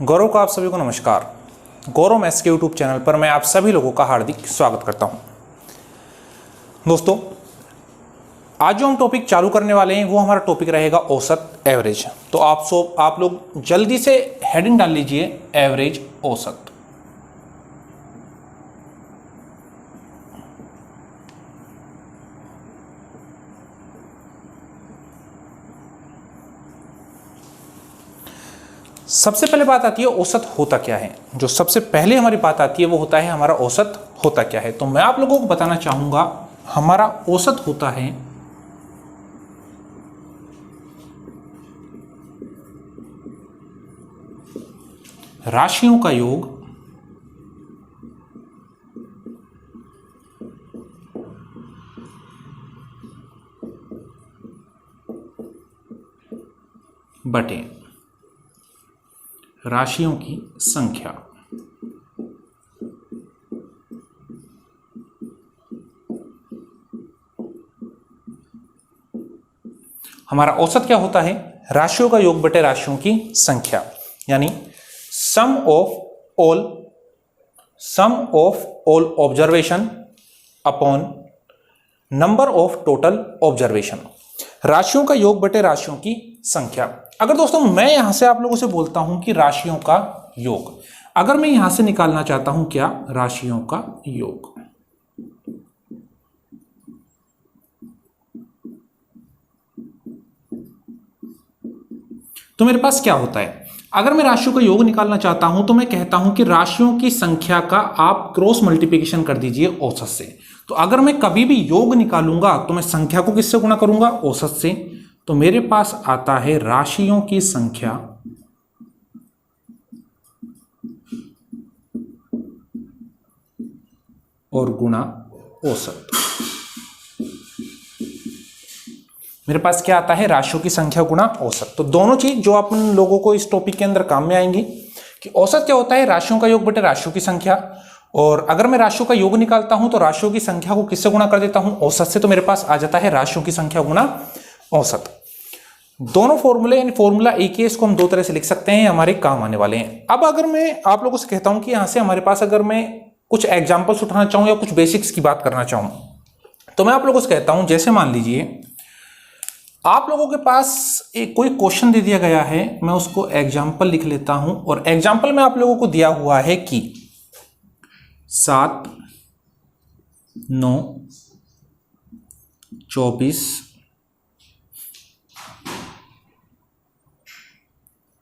गौरव का आप सभी को नमस्कार। गौरव मैथ्स के यूट्यूब चैनल पर मैं आप सभी लोगों का हार्दिक स्वागत करता हूं। दोस्तों, आज जो हम टॉपिक चालू करने वाले हैं वो हमारा टॉपिक रहेगा औसत, एवरेज। तो आप लोग जल्दी से हेडिंग डाल लीजिए, एवरेज, औसत। सबसे पहले बात आती है औसत होता क्या है। जो सबसे पहले हमारी बात आती है वो होता है हमारा औसत होता क्या है। तो मैं आप लोगों को बताना चाहूंगा, हमारा औसत होता है राशियों का योग बटे राशियों की संख्या। हमारा औसत क्या होता है? राशियों का योग बटे राशियों की संख्या, यानी sum of all observation upon number of total observation. राशियों का योग बटे राशियों की संख्या। अगर दोस्तों मैं यहां से आप लोगों से बोलता हूं कि राशियों का योग, अगर मैं यहां से निकालना चाहता हूं क्या? राशियों का योग। तो मेरे पास क्या होता है? अगर मैं राशियों का योग निकालना चाहता हूं तो मैं कहता हूं कि राशियों की संख्या का आप क्रॉस मल्टीप्लिकेशन कर दीजिए औसत से। तो अगर मैं कभी भी योग निकालूंगा तो मैं संख्या को किससे गुणा करूंगा? औसत से। तो मेरे पास आता है राशियों की संख्या और गुणा औसत। मेरे पास क्या आता है? राशियों की संख्या गुणा औसत। तो दोनों चीज जो अपन लोगों को इस टॉपिक के अंदर काम में आएंगी कि औसत क्या होता है? राशियों का योग बटे राशियों की संख्या। और अगर मैं राशियों का योग निकालता हूं तो राशियों की संख्या को किससे गुणा कर देता हूं? औसत से। तो मेरे पास आ जाता है राशियों की संख्या गुणा औसत। दोनों फॉर्मूले, यानी फॉर्मूला एक ही, इसको हम दो तरह से लिख सकते हैं, हमारे काम आने वाले हैं। अब अगर मैं आप लोगों से कहता हूं कि यहां से हमारे पास अगर मैं कुछ एग्जांपल्स उठाना चाहूं या कुछ बेसिक्स की बात करना चाहूं तो मैं आप लोगों से कहता हूं, जैसे मान लीजिए आप लोगों के पास एक कोई क्वेश्चन दे दिया गया है, मैं उसको एग्जाम्पल लिख लेता हूं। और एग्जाम्पल में आप लोगों को दिया हुआ है कि 7, 9, 24,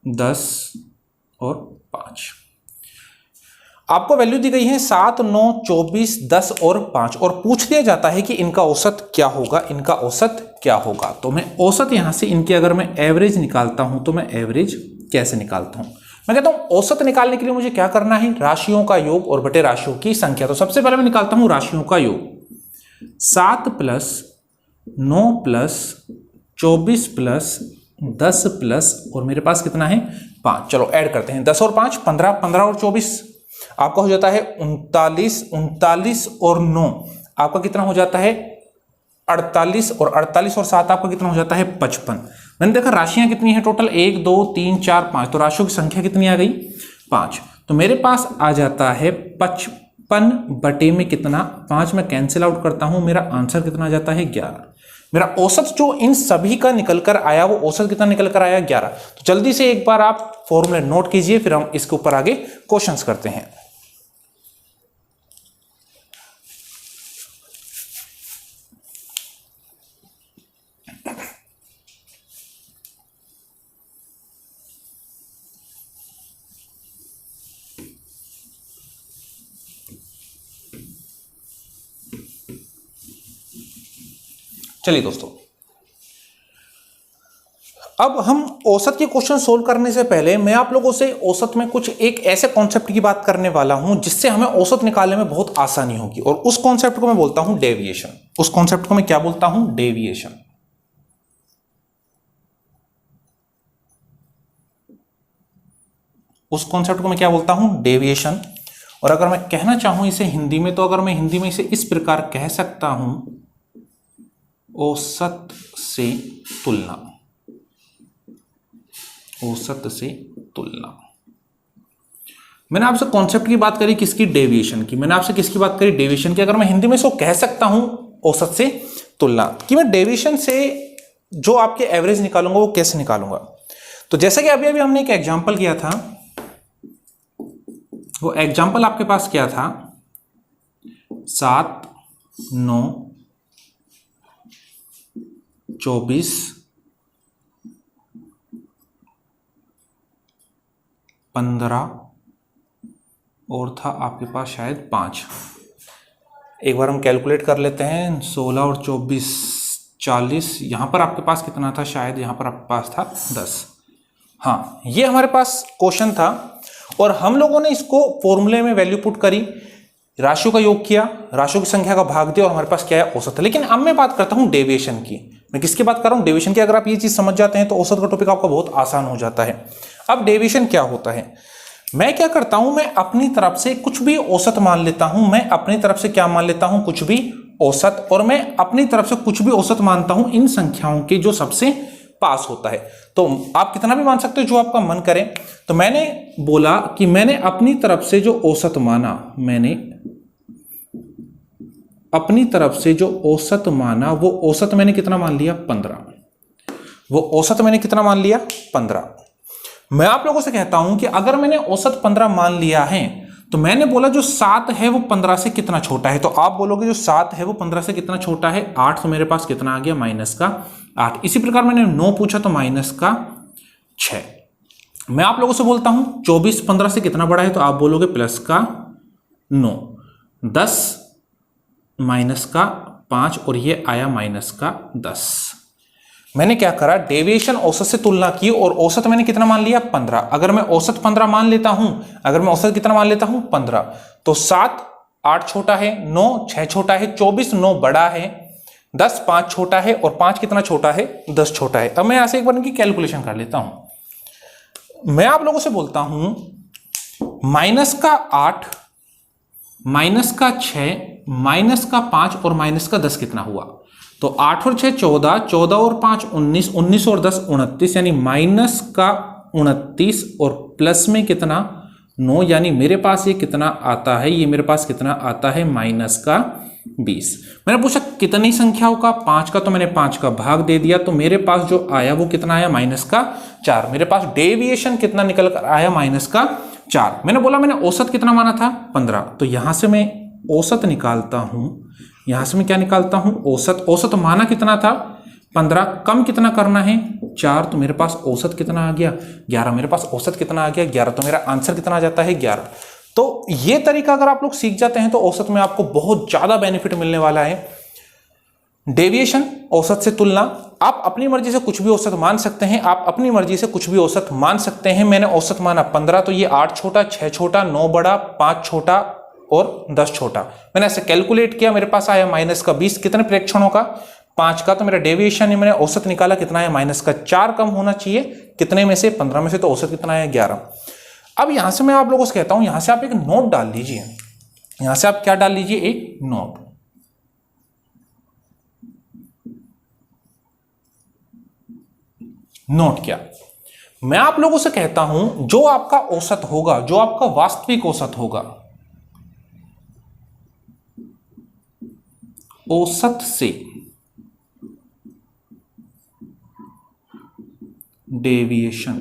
10 और 5। आपको वैल्यू दी गई है 7, 9, 24, 10 और 5 और पूछ दिया जाता है कि इनका औसत क्या होगा, इनका औसत क्या होगा। तो मैं औसत यहां से इनकी अगर मैं एवरेज निकालता हूं तो मैं एवरेज कैसे निकालता हूं? मैं कहता हूं औसत निकालने के लिए मुझे क्या करना है? राशियों का योग और बटे राशियों की संख्या। तो सबसे पहले मैं निकालता हूं राशियों का योग। 7 प्लस 9 प्लस 24 प्लस 10 प्लस और मेरे पास कितना है? 5। चलो ऐड करते हैं, 10 और 5 15, 15 और 24 आपका हो जाता है 39, 39 और 9 आपका कितना हो जाता है? 48 और 48 और 7 आपका कितना हो जाता है? 55। मैंने देखा राशियां कितनी है टोटल? 1, 2, 3, 4, 5। तो राशियों की संख्या कितनी आ गई? 5। तो मेरे पास आ जाता है 55 बटे में कितना? 5 में कैंसिल आउट करता हूं, मेरा आंसर कितना आ जाता है? 11। मेरा औसत जो इन सभी का निकल कर आया वो औसत कितना निकल कर आया? 11। तो जल्दी से एक बार आप फॉर्मूले नोट कीजिए, फिर हम इसके ऊपर आगे क्वेश्चंस करते हैं। चलिए दोस्तों, अब हम औसत के क्वेश्चन सोल्व करने से पहले मैं आप लोगों से औसत में कुछ एक ऐसे कॉन्सेप्ट की बात करने वाला हूं जिससे हमें औसत निकालने में बहुत आसानी होगी। और उस कॉन्सेप्ट को मैं बोलता हूं डेविएशन। उस कॉन्सेप्ट को मैं क्या बोलता हूं? डेविएशन। उस कॉन्सेप्ट को मैं क्या बोलता हूं? डेविएशन। और अगर मैं कहना चाहूं इसे हिंदी में, तो अगर मैं हिंदी में इसे इस प्रकार कह सकता हूं, औसत से तुलना। औसत से तुलना। मैंने आपसे कॉन्सेप्ट की बात करी, किसकी? डेविएशन की। मैंने आपसे किसकी बात करी? डेविएशन की। अगर मैं हिंदी में इसको कह सकता हूं औसत से तुलना, कि मैं डेविएशन से जो आपके एवरेज निकालूंगा वो कैसे निकालूंगा। तो जैसे कि अभी अभी हमने एक एग्जांपल किया था, वो एग्जांपल आपके पास क्या था? 7, 9, 24, 15 और था आपके पास शायद 5। एक बार हम कैलकुलेट कर लेते हैं। 16 और 24 40। यहां पर आपके पास कितना था? शायद यहां पर आपके पास था 10। हाँ, ये हमारे पास क्वेश्चन था और हम लोगों ने इसको फॉर्मूले में वैल्यू पुट करी, राशियों का योग किया, राशियों की संख्या का भाग दिया और हमारे पास क्या है? औसत है। लेकिन अब मैं बात करता हूं डेविएशन की। मैं किसकी बात कर रहा हूं? डेविएशन की। अगर आप ये चीज समझ जाते हैं तो औसत का टॉपिक आपका बहुत आसान हो जाता है। अब डेविएशन क्या होता है? मैं क्या करता हूं, मैं अपनी तरफ से कुछ भी औसत मान लेता हूं। मैं अपनी तरफ से क्या मान लेता हूं? कुछ भी औसत। और मैं अपनी तरफ से कुछ भी औसत मानता हूं इन संख्याओं के जो सबसे पास होता है। तो आप कितना भी मान सकते हो, जो आपका मन करे। तो मैंने बोला कि मैंने अपनी तरफ से जो औसत माना, मैंने अपनी तरफ से जो औसत माना, वो औसत मैंने कितना मान लिया? 15। वो औसत मैंने कितना मान लिया? 15। मैं आप लोगों से कहता हूं कि अगर मैंने औसत 15 मान लिया है, तो मैंने बोला जो 7 है वो 15 से कितना छोटा है। तो आप बोलोगे जो 7 है वो 15 से कितना छोटा है? 8। तो मेरे पास कितना आ गया? माइनस का 8। इसी प्रकार मैंने 9 पूछा तो माइनस का 6। मैं आप लोगों से बोलता हूं 24 15 से कितना बड़ा है? तो आप बोलोगे प्लस का 9। 10 माइनस का 5 और ये आया माइनस का 10। मैंने क्या करा? डेविएशन औसत से तुलना की और औसत मैंने कितना मान लिया? 15। अगर मैं औसत 15 मान लेता हूं, अगर मैं औसत कितना मान लेता हूं? 15, तो 7 8 छोटा है, 9 6 छोटा है, 24 9 बड़ा है, 10 5 छोटा है और 5 कितना छोटा है? 10 छोटा है। अब मैं यहां से एक बार इनकी कैलकुलेशन कर लेता हूं। मैं आप लोगों से बोलता हूं माइनस का 8, माइनस का 6, माइनस का 5 और माइनस का 10 कितना हुआ? तो 8 और 6 14, 14 और 5 19, 19 और 10 29, यानी माइनस का 29 और प्लस में कितना? 9, यानी मेरे पास ये कितना आता है? ये मेरे पास कितना आता है? माइनस का 20। मैंने पूछा कितनी संख्याओं का? 5 का। तो मैंने 5 का भाग दे दिया, तो मेरे पास जो आया वो कितना आया? माइनस का 4। मेरे पास डेविएशन कितना निकल कर आया? माइनस का 4। मैंने बोला मैंने औसत कितना माना था? 15। तो यहां से मैं औसत निकालता हूं। यहां से मैं क्या निकालता हूं? औसत। औसत माना कितना था? 15। कम कितना करना है? 4। तो मेरे पास औसत कितना आ गया? 11। मेरे पास औसत कितना आ गया? 11। तो मेरा आंसर कितना आ जाता है? 11। तो ये तरीका अगर आप लोग सीख जाते हैं तो औसत में आपको बहुत ज्यादा बेनिफिट मिलने वाला है। डेविएशन, औसत से तुलना, आप अपनी मर्जी से कुछ भी औसत मान सकते हैं। आप अपनी मर्जी से कुछ भी औसत मान सकते हैं। मैंने औसत माना 15, तो ये 8 छोटा, 6 छोटा, 9 बड़ा, 5 छोटा और 10 छोटा। मैंने ऐसे कैलकुलेट किया, मेरे पास आया माइनस का 20। कितने प्रेक्षणों का? 5 का। तो मेरा डेविएशन मैंने औसत निकाला, कितना है? माइनस का 4 कम होना चाहिए। कितने में से? 15 में से। तो औसत कितना है? 11। अब यहां से मैं आप लोगों से कहता हूं, यहां से आप एक नोट डाल लीजिए। यहां से आप क्या डाल लीजिए? एक नोट। नोट क्या? मैं आप लोगों से कहता हूं जो आपका औसत होगा, जो आपका वास्तविक औसत होगा, औसत से डेविएशन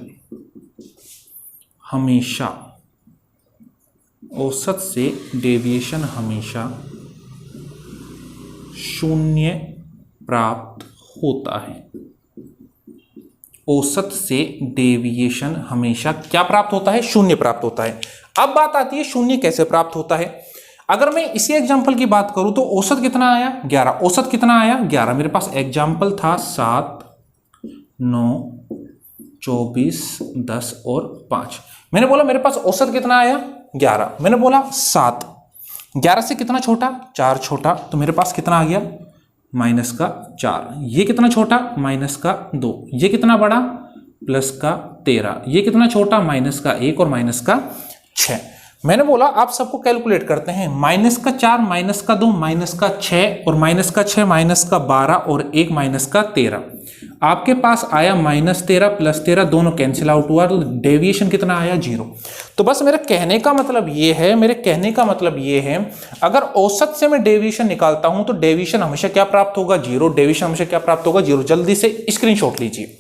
हमेशा, औसत से डेविएशन हमेशा शून्य प्राप्त होता है। औसत से डेविएशन हमेशा क्या प्राप्त होता है? शून्य प्राप्त होता है। अब बात आती है शून्य कैसे प्राप्त होता है। अगर मैं इसी एग्जाम्पल की बात करूं तो औसत कितना आया? 11। औसत कितना आया? 11। मेरे पास एग्जाम्पल था 7 9 24 10 और 5। मैंने बोला मेरे पास औसत कितना आया? 11। मैंने बोला 7, 11 से कितना छोटा? 4 छोटा। तो मेरे पास कितना आ गया? माइनस का 4। ये कितना छोटा? माइनस का 2। ये कितना बड़ा? प्लस का 13। ये कितना छोटा? माइनस का 1 और माइनस का 6। मैंने बोला आप सबको कैलकुलेट करते हैं, -4 -2 -6 और -6 -12 और 1 -13। आपके पास आया -13 +13, दोनों कैंसिल आउट हुआ, तो डेविएशन कितना आया 0। तो बस मेरे कहने का मतलब ये है अगर औसत से मैं डेविएशन निकालता हूं तो डेविएशन हमेशा क्या प्राप्त होगा 0, डेविएशन हमेशा क्या प्राप्त होगा 0। जल्दी से स्क्रीनशॉट लीजिए।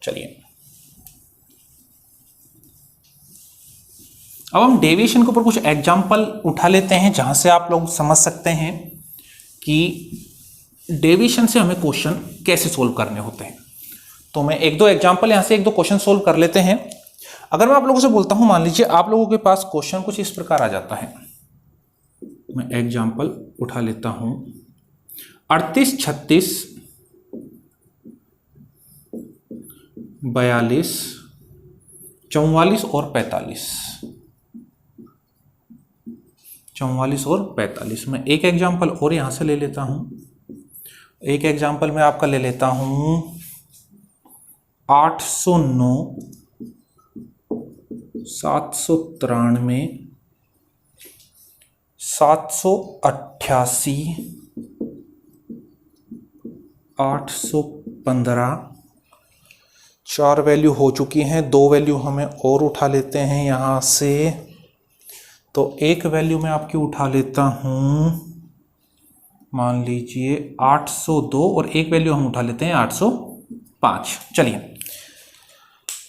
चलिए अब हम डेविएशन के ऊपर कुछ एग्जाम्पल उठा लेते हैं जहां से आप लोग समझ सकते हैं कि डेविएशन से हमें क्वेश्चन कैसे सोल्व करने होते हैं। तो मैं एक दो एग्जाम्पल यहां से एक दो क्वेश्चन सोल्व कर लेते हैं। अगर मैं आप लोगों से बोलता हूं, मान लीजिए आप लोगों के पास क्वेश्चन कुछ इस प्रकार आ जाता है, मैं एग्जाम्पल उठा लेता हूं 38, 36, 42, 44 और 45। 44 और 45। मैं एक एग्जाम्पल और यहां से ले लेता हूं। एक एग्जाम्पल मैं आपका ले लेता हूं 809, 793, 788, 815। 4 वैल्यू हो चुकी हैं, 2 वैल्यू हमें और उठा लेते हैं यहां से। तो एक वैल्यू मैं आपकी उठा लेता हूं, मान लीजिए 802, और एक वैल्यू हम उठा लेते हैं 805। चलिए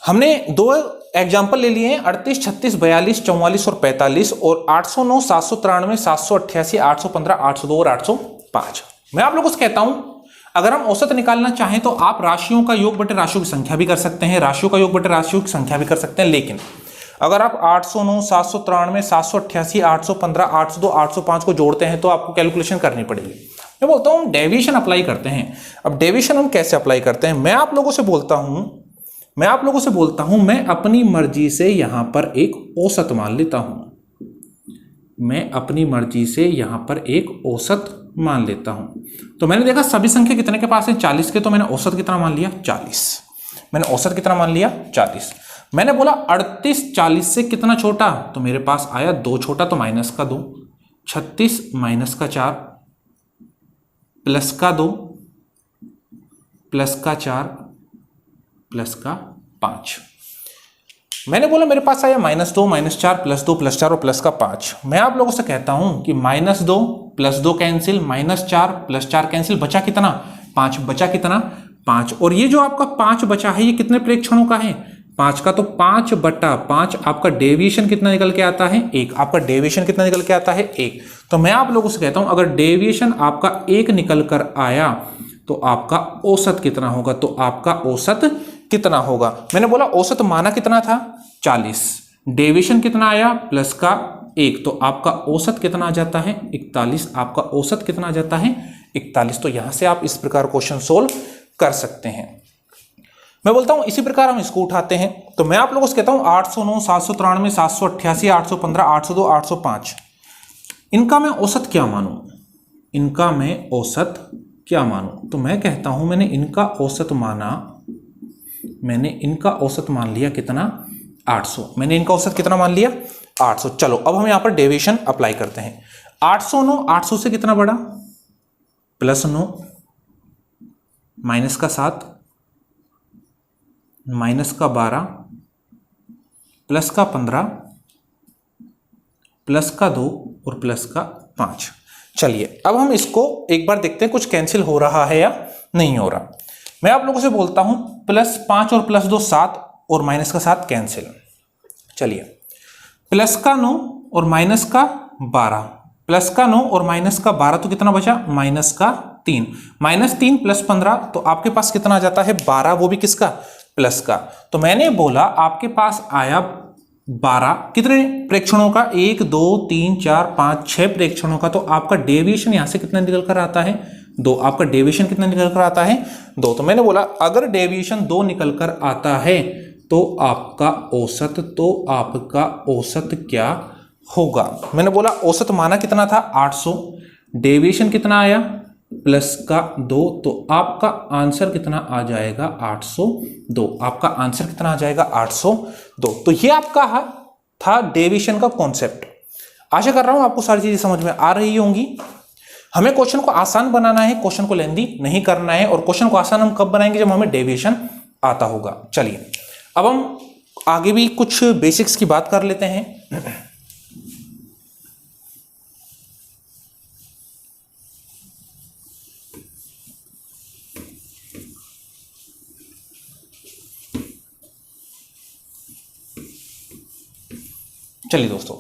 हमने 2 एग्जाम्पल ले लिए हैं 38, 36, 42, 44 और 45, और 809, 793, 788, 815, 802 और 805। मैं आप लोगों से कहता हूं अगर हम औसत निकालना चाहें तो आप राशियों का योग बटे राशियों की संख्या भी कर सकते हैं, राशियों का योग बटे राशियों की संख्या भी कर सकते हैं। लेकिन अगर आप 809, 793, 788, 815, 802, 805 को जोड़ते हैं तो आपको कैलकुलेशन करनी पड़ेगी। मैं बोलता हूं डेविएशन अप्लाई करते हैं। अब डेविएशन हम कैसे अप्लाई करते हैं, मैं आप लोगों से बोलता हूं मैं अपनी मर्जी से यहां पर एक औसत मान लेता हूं। मैं अपनी मर्जी से यहां पर एक औसत मान लेता हूं। तो मैंने देखा सभी संख्या कितने के पास है 40 के, तो मैंने औसत कितना मान लिया 40। मैंने औसत कितना मान लिया 40। मैंने बोला 38 40 से कितना छोटा, तो मेरे पास आया 2 छोटा, तो -2। 36 -4 +2 +4 +5। मैंने बोला मेरे पास आया -2 -4 +2 +4 और +5। मैं आप लोगों से कहता हूं कि -2 +2 कैंसिल, -4 +4 कैंसिल, बचा कितना 5। बचा कितना 5। और ये जो आपका 5 बचा है ये कितने प्रेक्षणों का है 5 का, तो 5/5 आपका डेविएशन कितना निकल के आता है 1। आपका डेविएशन कितना निकल के आता है 1। तो मैं आप लोगों से कहता हूं अगर डेविएशन आपका 1 निकल कर आया तो आपका औसत कितना होगा, तो आपका औसत कितना होगा। मैंने बोला औसत माना कितना था 40, डेविएशन कितना आया +1, तो आपका औसत कितना आ जाता है 41। आपका औसत कितना आ जाता है 41। तो यहां से आप इस प्रकार क्वेश्चन सोल्व कर सकते हैं। मैं बोलता हूं इसी प्रकार हम इसको उठाते हैं। तो मैं आप लोगों से कहता हूं 809, 793, 788, 815, 802, 805, इनका मैं औसत क्या मानूं, इनका मैं औसत क्या मानूं। तो मैं कहता हूं मैंने इनका औसत मान लिया कितना 800। मैंने इनका औसत कितना मान लिया 800। चलो अब हम यहां पर डेविएशन अप्लाई करते हैं। 809 800 से कितना बड़ा, +9 -7 -12 +15 +2 और +5। चलिए अब हम इसको एक बार देखते हैं कुछ कैंसिल हो रहा है या नहीं हो रहा। मैं आप लोगों से बोलता हूं +5 और +2 7 और -7 कैंसिल। चलिए +9 और -12, +9 और -12 तो कितना बचा -3, -3 +15 तो आपके पास कितना आ जाता है 12, वो भी किसका प्लस का। तो मैंने बोला आपके पास आया 12 कितने प्रेक्षणों का 1 2 3 4 5 6 प्रेक्षणों का। तो आपका डेविएशन यहां से कितना निकल कर आता है 2। आपका डेविएशन कितना निकल कर आता है 2। तो मैंने बोला अगर डेविएशन 2 निकल कर आता है तो आपका औसत क्या होगा। मैंने बोला औसत माना कितना था 800, डेविएशन कितना आया प्लस का 2, तो आपका आंसर कितना आ जाएगा 802। आपका आंसर कितना आ जाएगा 802। तो ये आपका था डेविएशन का कॉन्सेप्ट। आशा कर रहा हूं आपको सारी चीजें समझ में आ रही होंगी। हमें क्वेश्चन को आसान बनाना है, क्वेश्चन को लेंदी नहीं करना है। और क्वेश्चन को आसान हम कब बनाएंगे, जब हमें डेविएशन आता होगा। चलिए अब हम आगे भी कुछ बेसिक्स की बात कर लेते हैं। चलिए दोस्तों,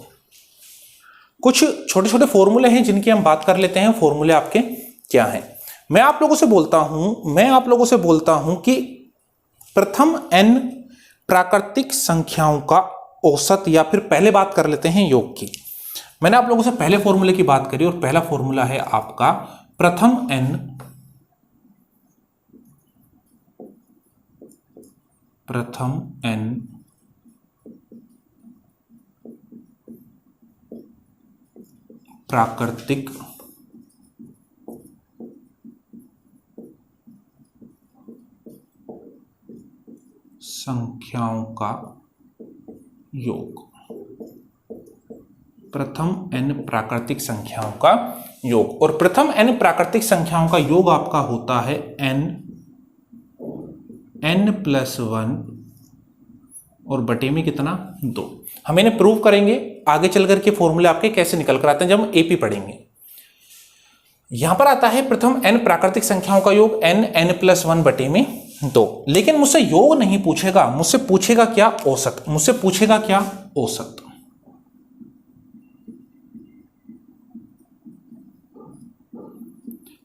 कुछ छोटे छोटे फॉर्मूले हैं जिनकी हम बात कर लेते हैं। फॉर्मूले आपके क्या हैं? मैं आप लोगों से बोलता हूं कि प्रथम n प्राकृतिक संख्याओं का औसत, या फिर पहले बात कर लेते हैं योग की। मैंने आप लोगों से पहले फॉर्मूले की बात करी और पहला फॉर्मूला है आपका प्रथम n प्राकृतिक संख्याओं का योग। प्रथम n प्राकृतिक संख्याओं का योग। और प्रथम n प्राकृतिक संख्याओं का योग आपका होता है n+1 और बटे में कितना 2। हम इन्हें प्रूव करेंगे आगे चल करके। फॉर्मूले आपके कैसे निकल कर आते हैं जब हम एपी पढ़ेंगे। यहां पर आता है प्रथम n प्राकृतिक संख्याओं का योग n+1 बटे में 2। लेकिन मुझसे योग नहीं पूछेगा, मुझसे पूछेगा क्या औसत। मुझसे पूछेगा क्या औसत।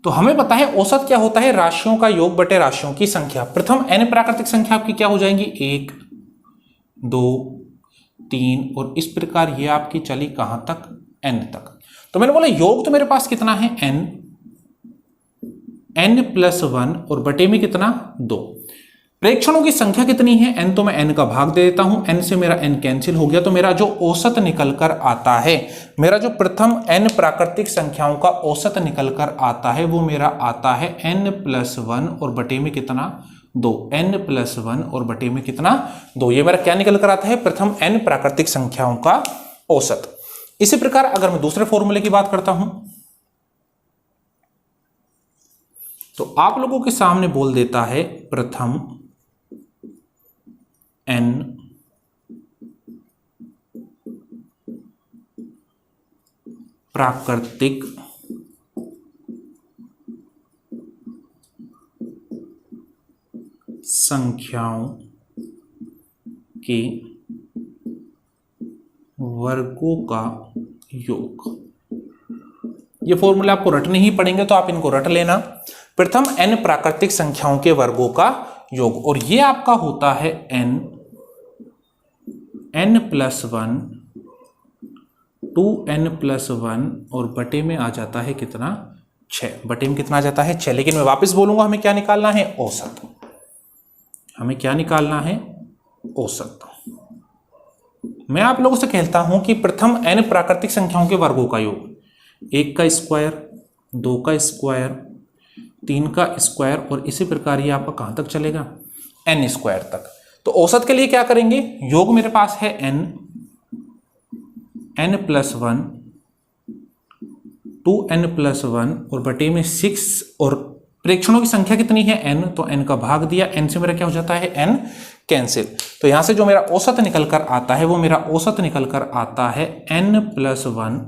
तो हमें पता है औसत क्या होता है, राशियों का योग बटे राशियों की संख्या। प्रथम n प्राकृतिक संख्या आपकी क्या हो जाएंगी 1 2 3 और इस प्रकार ये आपकी चली कहां तक n तक। तो मैंने बोला योग तो मेरे पास कितना है n+1 और बटे में कितना 2। प्रेक्षणों की संख्या कितनी है n, तो मैं n का भाग दे देता हूं। n से मेरा n कैंसिल हो गया, तो मेरा जो औसत निकल कर आता है, मेरा जो प्रथम n प्राकृतिक संख्याओं का औसत निकल कर आता है, वो मेरा आता है n+1 और बटे में कितना 2। n+1 और बटे में कितना 2। ये मेरा क्या निकल कर आता है, प्रथम n प्राकृतिक संख्याओं का औसत। इसी प्रकार अगर मैं दूसरे फॉर्मूले की बात करता हूं, तो आप लोगों के सामने बोल देता है प्रथम n प्राकृतिक संख्याओं के वर्गों का योग। ये फॉर्मूला आपको रटने ही पड़ेंगे, तो आप इनको रट लेना। प्रथम n प्राकृतिक संख्याओं के वर्गों का योग, और ये आपका होता है n+1 2n+1 और बटे में आ जाता है कितना 6। बटे में कितना आ जाता है 6। लेकिन मैं वापस बोलूंगा, हमें क्या निकालना है औसत। हमें क्या निकालना है औसत। मैं आप लोगों से कहता हूं कि प्रथम n प्राकृतिक संख्याओं के वर्गों का योग, 1 का स्क्वायर 2 का स्क्वायर 3 का स्क्वायर और इसी प्रकार ये आपका कहां तक चलेगा n स्क्वायर तक। तो औसत के लिए क्या करेंगे, योग मेरे पास है n+1 2n+1 और बटे में 6 और प्रेक्षणों की संख्या कितनी है n, तो n का भाग दिया। n से मेरा क्या हो जाता है n कैंसिल। तो यहां से जो मेरा औसत निकल कर आता है, वो मेरा औसत निकल कर आता है n+1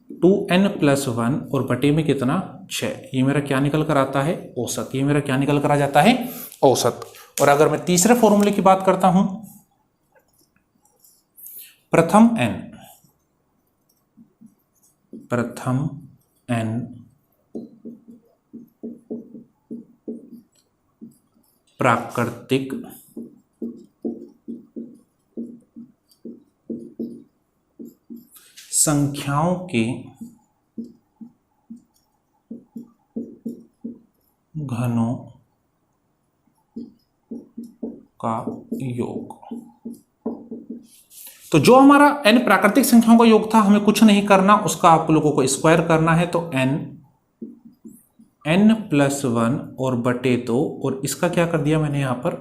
2n+1 और बटे में कितना 6। ये मेरा क्या निकल कर आता है औसत। ये मेरा क्या निकल कर आ जाता है औसत। और अगर मैं तीसरे फॉर्मूले की बात करता हूं, प्रथम n प्राकृतिक संख्याओं के घनों का योग। तो जो हमारा n प्राकृतिक संख्याओं का योग था, हमें कुछ नहीं करना, उसका आप लोगों को स्क्वायर करना है। तो n + 1 और बटे 2, और इसका क्या कर दिया मैंने यहां पर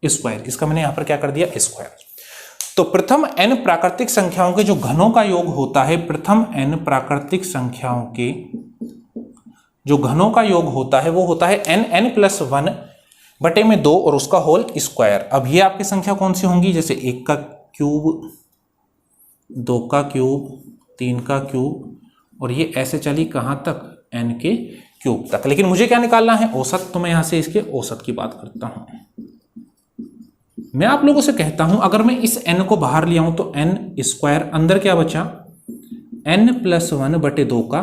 स्क्वायर, इसका मैंने यहां पर क्या कर दिया स्क्वायर। तो प्रथम n प्राकृतिक संख्याओं के जो घनों का योग होता है, प्रथम n प्राकृतिक संख्याओं के जो घनों का योग होता है वो होता है n + 1 बटे में 2 और उसका होल स्क्वायर। अब ये आपकी संख्या कौन सी होंगी, जैसे 1 का क्यूब, 2 का क्यूब, 3 का क्यूब, और ये ऐसे चली कहां तक, n के क्यूब तक। लेकिन मुझे क्या निकालना है, औसत। तो मैं यहां से इसके औसत की बात करता हूं। मैं आप लोगों से कहता हूं, अगर मैं इस n को बाहर ले आऊं तो n स्क्वायर, अंदर क्या बचा, n + 1 बटे 2 का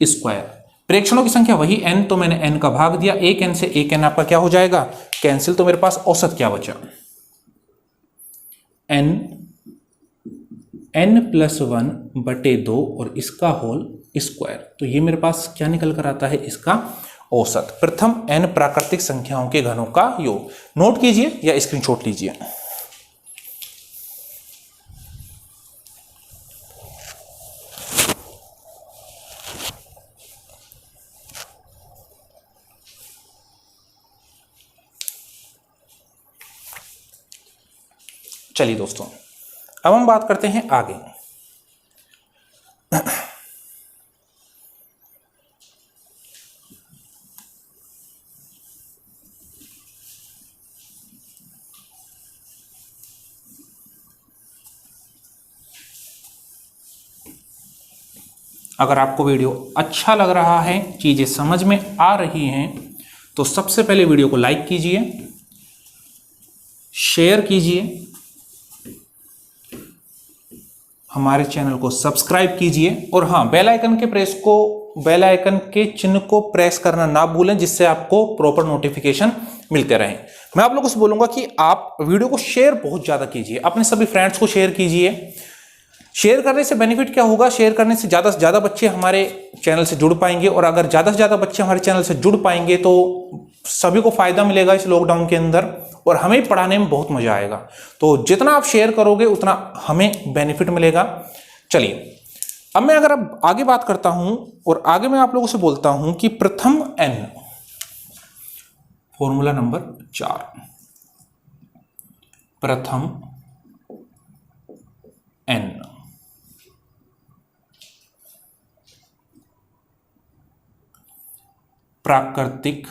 स्क्वायर। प्रेक्षणों की संख्या वही n, तो मैंने n का भाग दिया, एक n से एक n आपका क्या हो जाएगा, कैंसिल। तो मेरे पास औसत क्या बचा, n + 1 बटे 2 और इसका होल स्क्वायर। तो ये मेरे पास क्या निकल कर आता है, इसका औसत। प्रथम n प्राकृतिक संख्याओं के घनों का योग। नोट कीजिए या स्क्रीनशॉट लीजिए। चलिए दोस्तों, अब हम बात करते हैं आगे। अगर आपको वीडियो अच्छा लग रहा है, चीजें समझ में आ रही हैं, तो सबसे पहले वीडियो को लाइक कीजिए, शेयर कीजिए, हमारे चैनल को सब्सक्राइब कीजिए, और हाँ, बेल आइकन के चिन्ह को प्रेस करना ना भूलें, जिससे आपको प्रॉपर नोटिफिकेशन मिलते रहें। मैं आप लोगों से बोलूंगा कि आप वीडियो को शेयर बहुत ज्यादा कीजिए, अपने सभी फ्रेंड्स को शेयर कीजिए। शेयर करने से बेनिफिट क्या होगा, शेयर करने से ज्यादा बच्चे हमारे चैनल से जुड़ पाएंगे, और अगर ज्यादा से ज्यादा बच्चे हमारे चैनल से जुड़ पाएंगे तो सभी को फायदा मिलेगा इस लॉकडाउन के अंदर, और हमें पढ़ाने में बहुत मजा आएगा। तो जितना आप शेयर करोगे उतना हमें बेनिफिट मिलेगा। चलिए, अब मैं अगर अब आगे बात करता हूं, और आगे मैं आप लोगों से बोलता हूं कि प्रथम n, फॉर्मूला नंबर 4, प्रथम n प्राकृतिक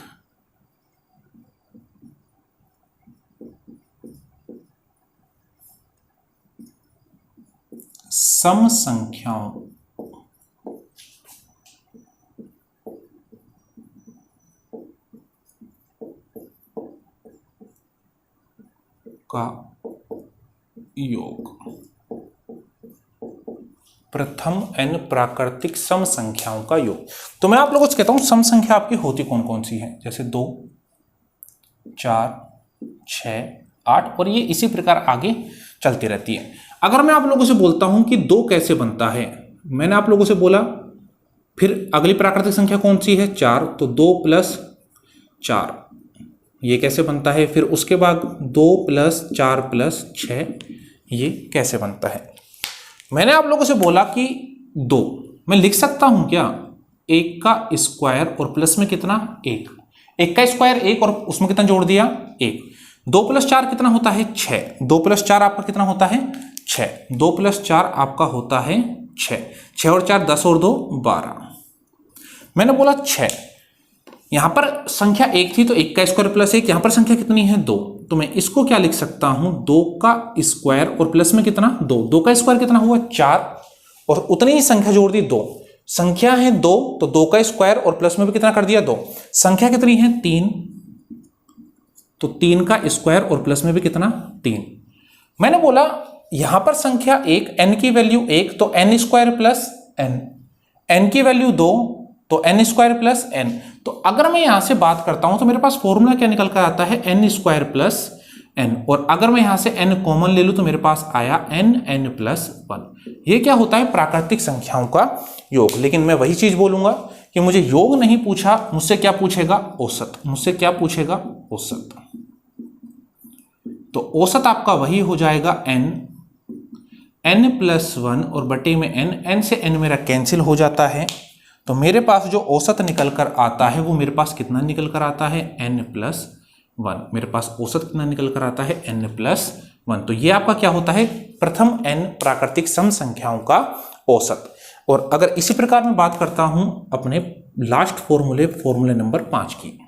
सम संख्याओं का योग। प्रथम n प्राकृतिक सम संख्याओं का योग। तो मैं आप लोगों से कहता हूं, सम संख्या आपकी होती कौन कौन सी है, जैसे 2, 4, 6, 8, और ये इसी प्रकार आगे चलती रहती है। अगर मैं आप लोगों से बोलता हूं कि 2 कैसे बनता है, मैंने आप लोगों से बोला, फिर अगली प्राकृतिक संख्या कौन सी है, 4, तो 2 + 4 ये कैसे बनता है, फिर उसके बाद 2 + 4 + 6 ये कैसे बनता है। मैंने आप लोगों से बोला कि 2 मैं लिख सकता हूं क्या, 1 का स्क्वायर और प्लस में कितना 1, 1 का स्क्वायर 1 और उसमें कितना जोड़ दिया 1, 2 + 4 कितना होता है 6, 2 + 4 आपका कितना होता है 6, 2 + 4 आपका होता है 6, 6 और 4 10 और 2 12। मैंने बोला 6, यहां पर संख्या 1 थी तो 1 का स्क्वायर प्लस 1, यहां पर संख्या कितनी है 2, तो मैं इसको क्या लिख सकता हूं, 2 का स्क्वायर और प्लस में कितना 2, 2 का स्क्वायर कितना हुआ 4, और उतनी ही संख्या जोड़ दी 2, संख्या है 2 तो 2 का स्क्वायर और प्लस में भी कितना कर दिया 2, संख्या कितनी है 3, तो 3 का स्क्वायर और प्लस में भी कितना 3। मैंने बोला यहां पर संख्या 1, n की वैल्यू 1 तो n स्क्वायर प्लस n की वैल्यू 2 तो n स्क्वायर प्लस n। तो अगर मैं यहां से बात करता हूं तो मेरे पास फॉर्मूला क्या निकल कर आता है, n स्क्वायर प्लस n, और अगर मैं यहां से n कॉमन ले लूं तो मेरे पास आया n प्लस 1। ये क्या होता है, प्राकृतिक संख्याओं का योग। लेकिन मैं वही चीज बोलूंगा कि मुझे योग नहीं पूछा, मुझसे क्या पूछेगा औसत, मुझसे क्या पूछेगा औसत। तो औसत आपका वही हो जाएगा n n+1 और बटे में n से n मेरा कैंसिल हो जाता है, तो मेरे पास जो औसत निकल कर आता है वो मेरे पास कितना निकल कर आता है, n+1। मेरे पास औसत कितना निकल कर आता है, n+1। तो ये आपका क्या होता है, प्रथम n प्राकृतिक सम संख्याओं का औसत। और अगर इसी प्रकार मैं बात करता हूं अपने लास्ट फॉर्मूले नंबर 5 की,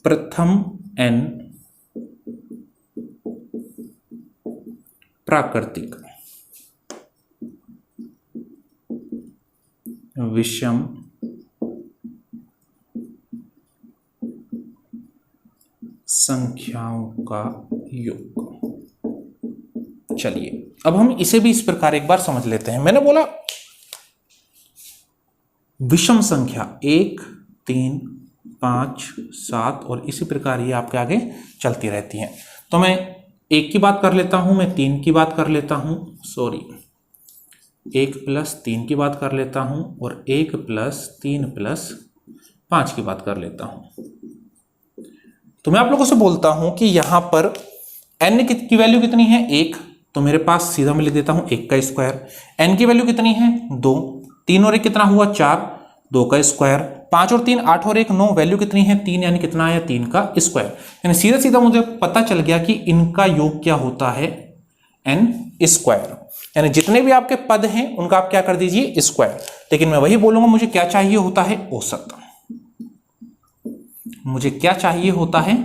प्रथम n प्राकृतिक विषम संख्याओं का योग। चलिए अब हम इसे भी इस प्रकार एक बार समझ लेते हैं। मैंने बोला विषम संख्या 1, 3, 5, 7 और इसी प्रकार ये आपके आगे चलती रहती हैं। तो मैं 1 की बात कर लेता हूं, मैं 3 की बात कर लेता हूं, 1+3 की बात कर लेता हूं और 1+3+5 की बात कर लेता हूं। तो मैं आप लोगों से बोलता हूं कि यहां पर n की वैल्यू कितनी है, 1, तो मेरे पास सीधा मैं लिख देता हूं 1 का स्क्वायर। n की वैल्यू कितनी है, 2, 3 और 1 कितना हुआ, 4, 2 का स्क्वायर। 5 और 3 8 और 1 9, वैल्यू कितनी है, 3, यानी कितना आया, 3 का स्क्वायर। यानी सीधा सीधा मुझे पता चल गया कि इनका योग क्या होता है, n²। यानी जितने भी आपके पद हैं उनका आप क्या कर दीजिए, स्क्वायर। लेकिन मैं वही बोलूंगा, मुझे क्या चाहिए होता है, औसत। मुझे क्या चाहिए होता है,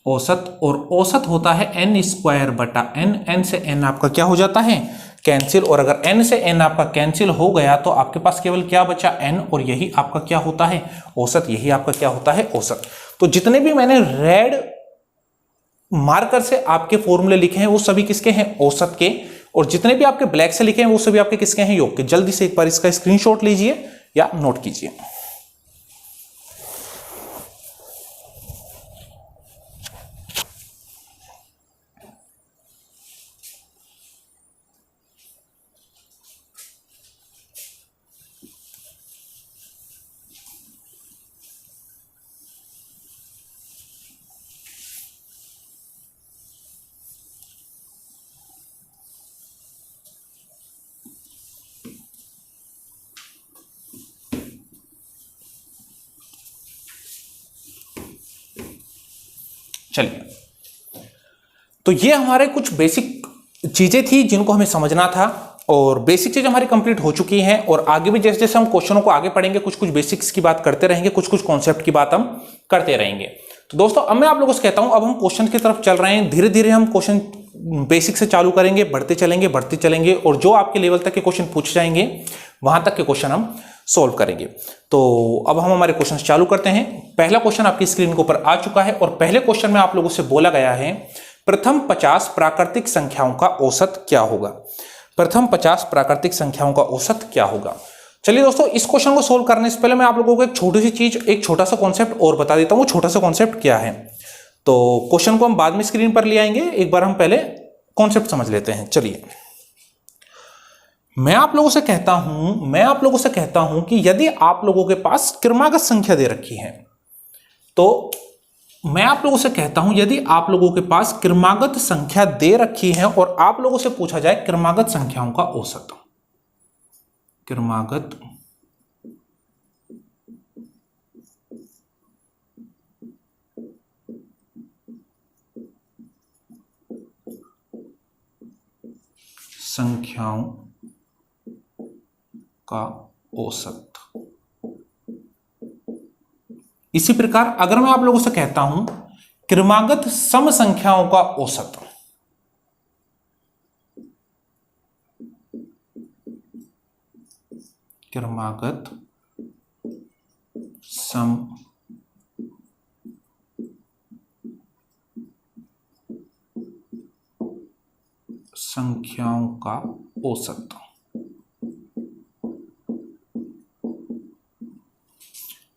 औसत। और औसत होता है n² बटा n। n से n आपका क्या हो जाता है, कैंसिल। और अगर n से n आपका कैंसिल हो गया तो आपके पास केवल क्या बचा, n, और यही आपका क्या होता है, औसत। यही आपका क्या होता है, औसत। तो जितने भी मैंने रेड मार्कर से आपके फॉर्मूले लिखे हैं वो सभी किसके हैं, औसत के। और जितने भी आपके ब्लैक से लिखे हैं वो सभी आपके किसके हैं, योग के। जल्दी से एक बार इसका स्क्रीनशॉट लीजिए या नोट कीजिए। चलिए, तो ये हमारे कुछ बेसिक चीजें थी जिनको हमें समझना था, और बेसिक चीज हमारी कंप्लीट हो चुकी हैं। और आगे भी जैसे जैसे हम क्वेश्चनों को आगे पढ़ेंगे, कुछ कुछ बेसिक्स की बात करते रहेंगे, कुछ कुछ कॉन्सेप्ट की बात हम करते रहेंगे। तो दोस्तों अब मैं आप लोगों से कहता हूं, अब हम क्वेश्चन की तरफ चल रहे हैं। धीरे धीरे हम क्वेश्चन बेसिक से चालू करेंगे, बढ़ते चलेंगे, और जो आपके लेवल तक के क्वेश्चन पूछ जाएंगे वहां तक के क्वेश्चन हम सोल्व करेंगे। तो अब हम हमारे क्वेश्चन चालू करते हैं। पहला क्वेश्चन आपकी स्क्रीन के ऊपर आ चुका है, और पहले क्वेश्चन में आप लोगों से बोला गया है, प्रथम 50 प्राकृतिक संख्याओं का औसत क्या होगा। प्रथम 50 प्राकृतिक संख्याओं का औसत क्या होगा। चलिए दोस्तों, इस क्वेश्चन को सोल्व करने से पहले मैं आप लोगों को एक छोटी सी चीज, एक छोटा सा कॉन्सेप्ट और बता देता हूं। वो छोटा सा कॉन्सेप्ट क्या है, तो क्वेश्चन को हम बाद में स्क्रीन पर ले आएंगे, एक बार हम पहले कॉन्सेप्ट समझ लेते हैं। चलिए, मैं आप लोगों से कहता हूं कि यदि आप लोगों के पास क्रमागत संख्या दे रखी है, तो मैं आप लोगों से कहता हूं यदि आप लोगों के पास क्रमागत संख्या दे रखी है और आप लोगों से पूछा जाए क्रमागत संख्याओं का औसत, क्रमागत संख्याओं का औसत। इसी प्रकार अगर मैं आप लोगों से कहता हूं क्रमागत सम संख्याओं का औसत, क्रमागत सम संख्याओं का औसत,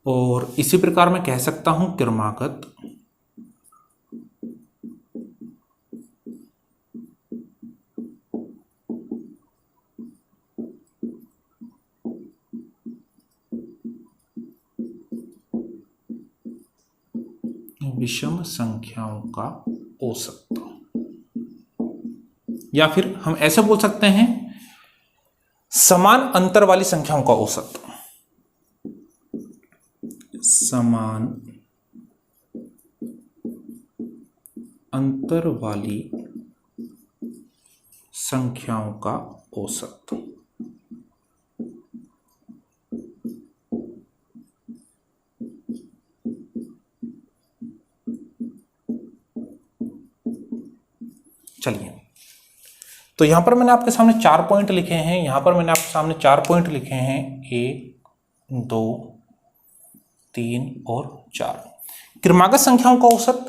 और इसी प्रकार मैं कह सकता हूं क्रमागत विषम संख्याओं का औसत। या फिर हम ऐसे बोल सकते हैं समान अंतर वाली संख्याओं का औसत। समान अंतर वाली संख्याओं का औसत। चलिए, तो यहां पर मैंने आपके सामने 4 पॉइंट लिखे हैं, यहां पर मैंने आपके सामने 4 पॉइंट लिखे हैं, 1 2 3 और 4। क्रमागत संख्याओं का औसत,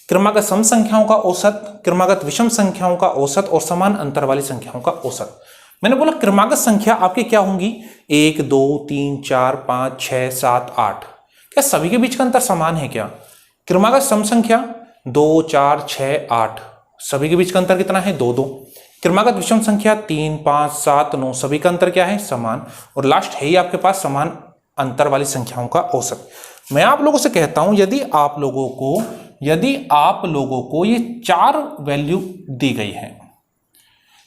क्रमागत सम संख्याओं का औसत, क्रमागत विषम संख्याओं का औसत और समान अंतर वाली संख्याओं का औसत। मैंने बोला क्रमागत संख्या आपकी क्या होंगी, 1 2 3 4 5 6 7 8। क्या सभी के बीच का अंतर समान है क्या? क्रमागत सम संख्या 2 4 6 8, सभी के बीच का अंतर कितना है, 2 2। क्रमागत विषम संख्या 3 5 7 9, सभी का अंतर क्या है, समान। और लास्ट है ही आपके पास समान अंतर वाली संख्याओं का औसत। मैं आप लोगों से कहता हूं यदि आप लोगों को ये 4 वैल्यू दी गई है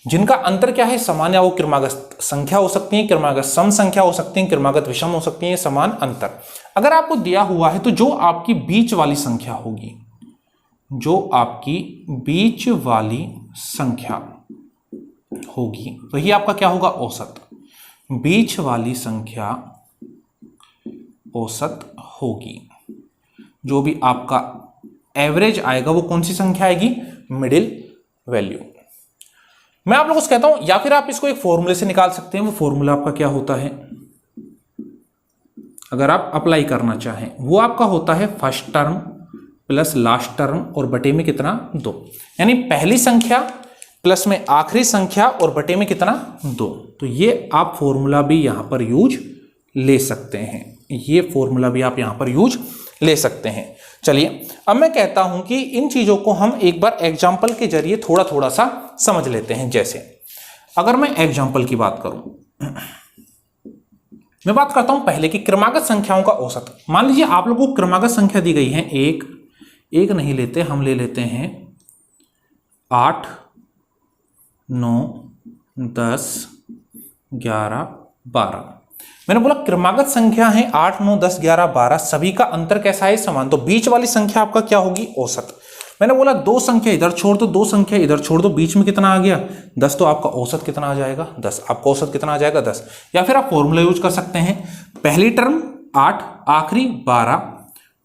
जिनका अंतर क्या है, समान, या वो क्रमागत संख्या हो सकती है, क्रमागत सम संख्या हो सकती है, क्रमागत विषम हो सकती है, समान अंतर अगर आपको दिया हुआ है, तो जो आपकी बीच वाली संख्या होगी, जो आपकी बीच वाली संख्या होगी वही आपका क्या होगा, औसत। बीच वाली संख्या औसत होगी। जो भी आपका एवरेज आएगा वो कौन सी संख्या आएगी, मिडिल वैल्यू। मैं आप लोगों से कहता हूं, या फिर आप इसको एक फॉर्मूले से निकाल सकते हैं। वो फॉर्मूला आपका क्या होता है, अगर आप अप्लाई करना चाहें, वो आपका होता है first term plus last term और बटे में कितना, 2। यानी पहली संख्या प्लस में आखिरी संख्या और बटे में कितना, 2। तो ये आप फॉर्मूला भी यहां पर यूज ले सकते हैं, ये फॉर्मूला भी आप यहां पर यूज ले सकते हैं। चलिए, अब मैं कहता हूं कि इन चीजों को हम एक बार एग्जाम्पल के जरिए थोड़ा थोड़ा सा समझ लेते हैं। जैसे अगर मैं एग्जाम्पल की बात करूं, मैं बात करता हूं पहले की क्रमागत संख्याओं का औसत। मान लीजिए आप लोगों को क्रमागत संख्या दी गई है, एक नहीं लेते, हम ले लेते हैं 8 9 10 11 12। मैंने बोला क्रमागत संख्या है 8 9 10 11 12, सभी का अंतर कैसा है, समान। तो बीच वाली संख्या आपका क्या होगी, औसत। मैंने बोला 2 संख्या इधर छोड़ दो, 2 संख्या इधर छोड़ दो, बीच में कितना आ गया, 10। तो आपका औसत कितना आ जाएगा, 10। आपका औसत कितना आ जाएगा, 10। या फिर आप फॉर्मूला यूज कर सकते हैं, पहली टर्म 8, आखिरी 12,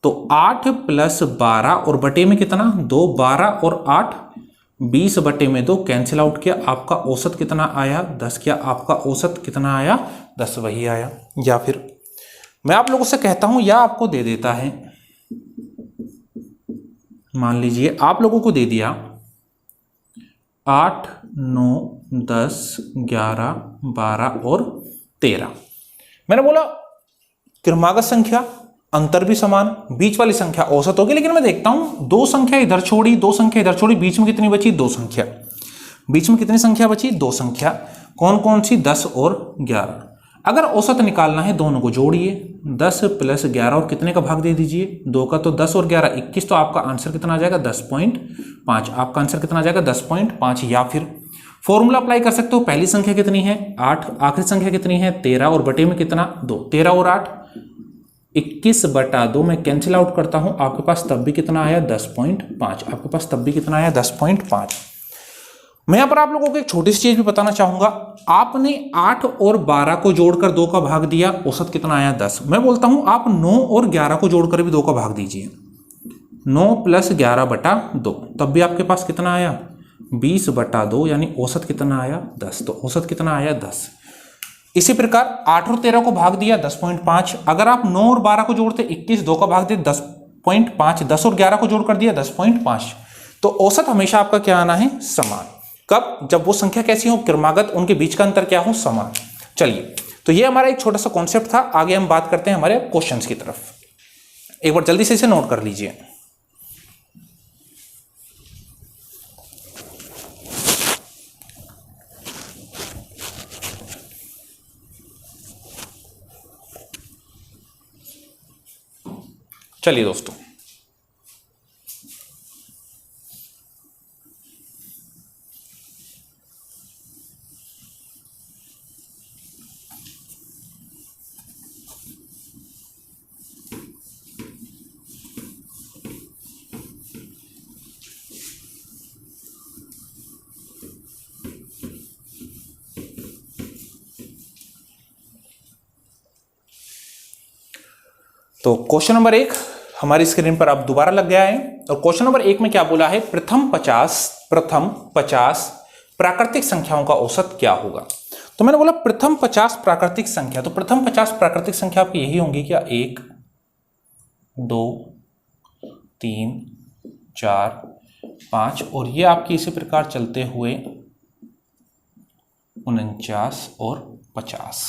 तो 8 प्लस 12 और बटे में कितना, 2। 12 और 8 20 बटे में 2 कैंसिल आउट किया, आपका औसत कितना आया, 10। क्या आपका औसत कितना आया, 10 वही आया। या फिर मैं आप लोगों से कहता हूं, या आपको दे देता है, मान लीजिए आप लोगों को दे दिया 8 9 10 11 12 और 13। मैंने बोला क्रमागत संख्या अंतर भी समान, बीच वाली संख्या औसत होगी। लेकिन मैं देखता हूं 2 संख्या इधर छोड़ी, 2 संख्या इधर छोड़ी, बीच में कितनी बची, 2 संख्या। बीच में कितनी संख्या बची, 2 संख्या। कौन कौन सी, 10 और 11। अगर औसत निकालना है, दोनों को जोड़िए, 10 प्लस 11 और कितने का भाग दे दीजिए, 2 का। तो 10 और 11 21, तो आपका आंसर कितना आ जाएगा, 10.5। आपका आंसर कितना आ जाएगा, 10.5। या फिर फॉर्मूला अप्लाई कर सकते हो, पहली संख्या कितनी है 8, आखिरी संख्या कितनी है 13 और बटे में कितना, 2। 13 और 8 21 बटा 2 मैं कैंसिल आउट करता हूं, आपके पास तब भी कितना आया, 10.5। आपके पास तब भी कितना आया, 10.5। मैं यहां पर आप लोगों को एक छोटी सी चीज भी बताना चाहूंगा। आपने 8 और 12 को जोड़कर 2 का भाग दिया, औसत कितना आया, 10। मैं बोलता हूं आप 9 और 11 को जोड़कर भी 2 का भाग दीजिए, 9 प्लस 11 बटा 2, तब भी आपके पास कितना आया, 20 बटा 2, यानी औसत कितना आया, 10। तो औसत कितना आया, 10। इसी प्रकार 8 और 13 को भाग दिया, 10.5। अगर आप 9 और 12 को जोड़ते 21, 2 का भाग दे 10.5, 10 और 11 को जोड़ कर दिया 10.5। तो औसत हमेशा आपका क्या आना है, समान। कब, जब वो संख्या कैसी हो, क्रमागत, उनके बीच का अंतर क्या हो, समान। चलिए, तो ये हमारा एक छोटा सा कॉन्सेप्ट था। आगे हम बात करते हैं हमारे क्वेश्चंस की तरफ। एक बार जल्दी से इसे नोट कर लीजिए। चलिए दोस्तों, तो क्वेश्चन नंबर 1 हमारी स्क्रीन पर अब दोबारा लग गया है और क्वेश्चन नंबर 1 में क्या बोला है, प्रथम 50 प्राकृतिक संख्याओं का औसत क्या होगा। तो मैंने बोला प्रथम 50 प्राकृतिक संख्या, तो प्रथम 50 प्राकृतिक संख्या आपकी यही होंगी क्या, 1 2 3 4 5 और ये आपकी इसी प्रकार चलते हुए 49 और 50।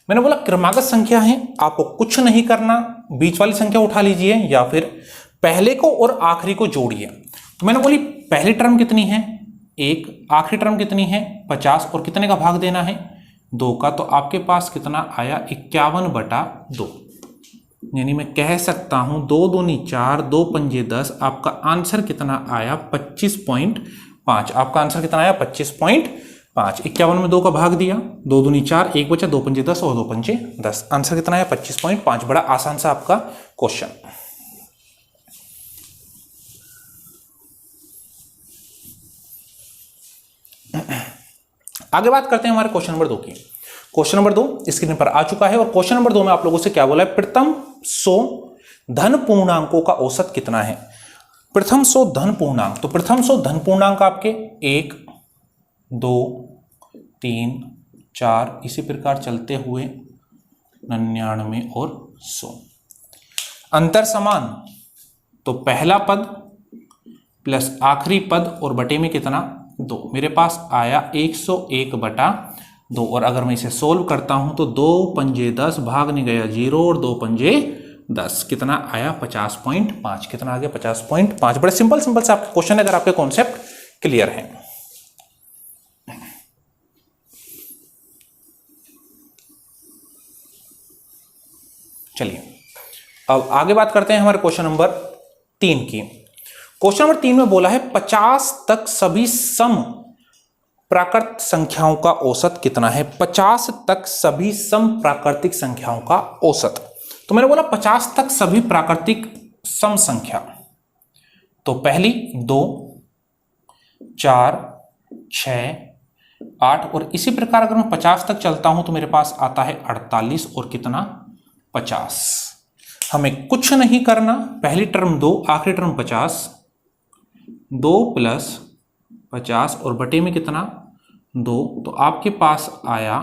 मैंने बोला क्रमागत संख्या है, आपको कुछ नहीं करना, बीच वाली संख्या उठा लीजिए या फिर पहले को और आखिरी को जोड़िए। तो मैंने बोली पहली टर्म कितनी है 1, आखिरी टर्म कितनी है 50 और कितने का भाग देना है 2 का, तो आपके पास कितना आया 51/2। यानी मैं कह सकता हूं 2 दूनी 4 2 पंजे 10, आपका आंसर कितना आया 25.5। आपका आंसर कितना आया 25.5। 51 में 2 का भाग दिया, 2 दूनी 4, 1 बचा, 2 पंजे 10 और 2 पंजे 10, आंसर कितना आया 25.5। बड़ा आसान सा आपका क्वेश्चन। आगे बात करते हैं हमारे क्वेश्चन नंबर 2 की। क्वेश्चन नंबर 2 स्क्रीन पर आ चुका है और क्वेश्चन नंबर 2 में आप लोगों से क्या बोला है, प्रथम 100 धन पूर्णांकों का औसत कितना है। प्रथम 100 धन पूर्णांक, तो प्रथम 100 धन पूर्णांक आपके 1 2 3 4 इसी प्रकार चलते हुए 99 और 100। अंतर समान, तो पहला पद प्लस आखिरी पद और बटे में कितना 2, मेरे पास आया 101/2 और अगर मैं इसे सोल्व करता हूं तो 2 पंजे 10, भाग नहीं गया 0 और 2 पंजे 10, कितना आया 50.5। कितना आ गया 50.5। बड़े सिंपल से आपके क्वेश्चन अगर आपके कॉन्सेप्ट क्लियर है। चलिए अब आगे बात करते हैं हमारे क्वेश्चन नंबर 3 की। क्वेश्चन नंबर 3 में बोला है 50 तक सभी सम प्राकृतिक संख्याओं का औसत कितना है। 50 तक सभी सम प्राकृतिक संख्याओं का औसत, तो मैंने बोला 50 तक सभी प्राकृतिक सम संख्या, तो पहली 2 4 6 8 और इसी प्रकार अगर मैं 50 तक चलता हूं तो मेरे पास आता है 48 और कितना 50। हमें कुछ नहीं करना, पहली टर्म 2 आखिरी टर्म 50, 2 प्लस 50 और बटे में कितना 2, तो आपके पास आया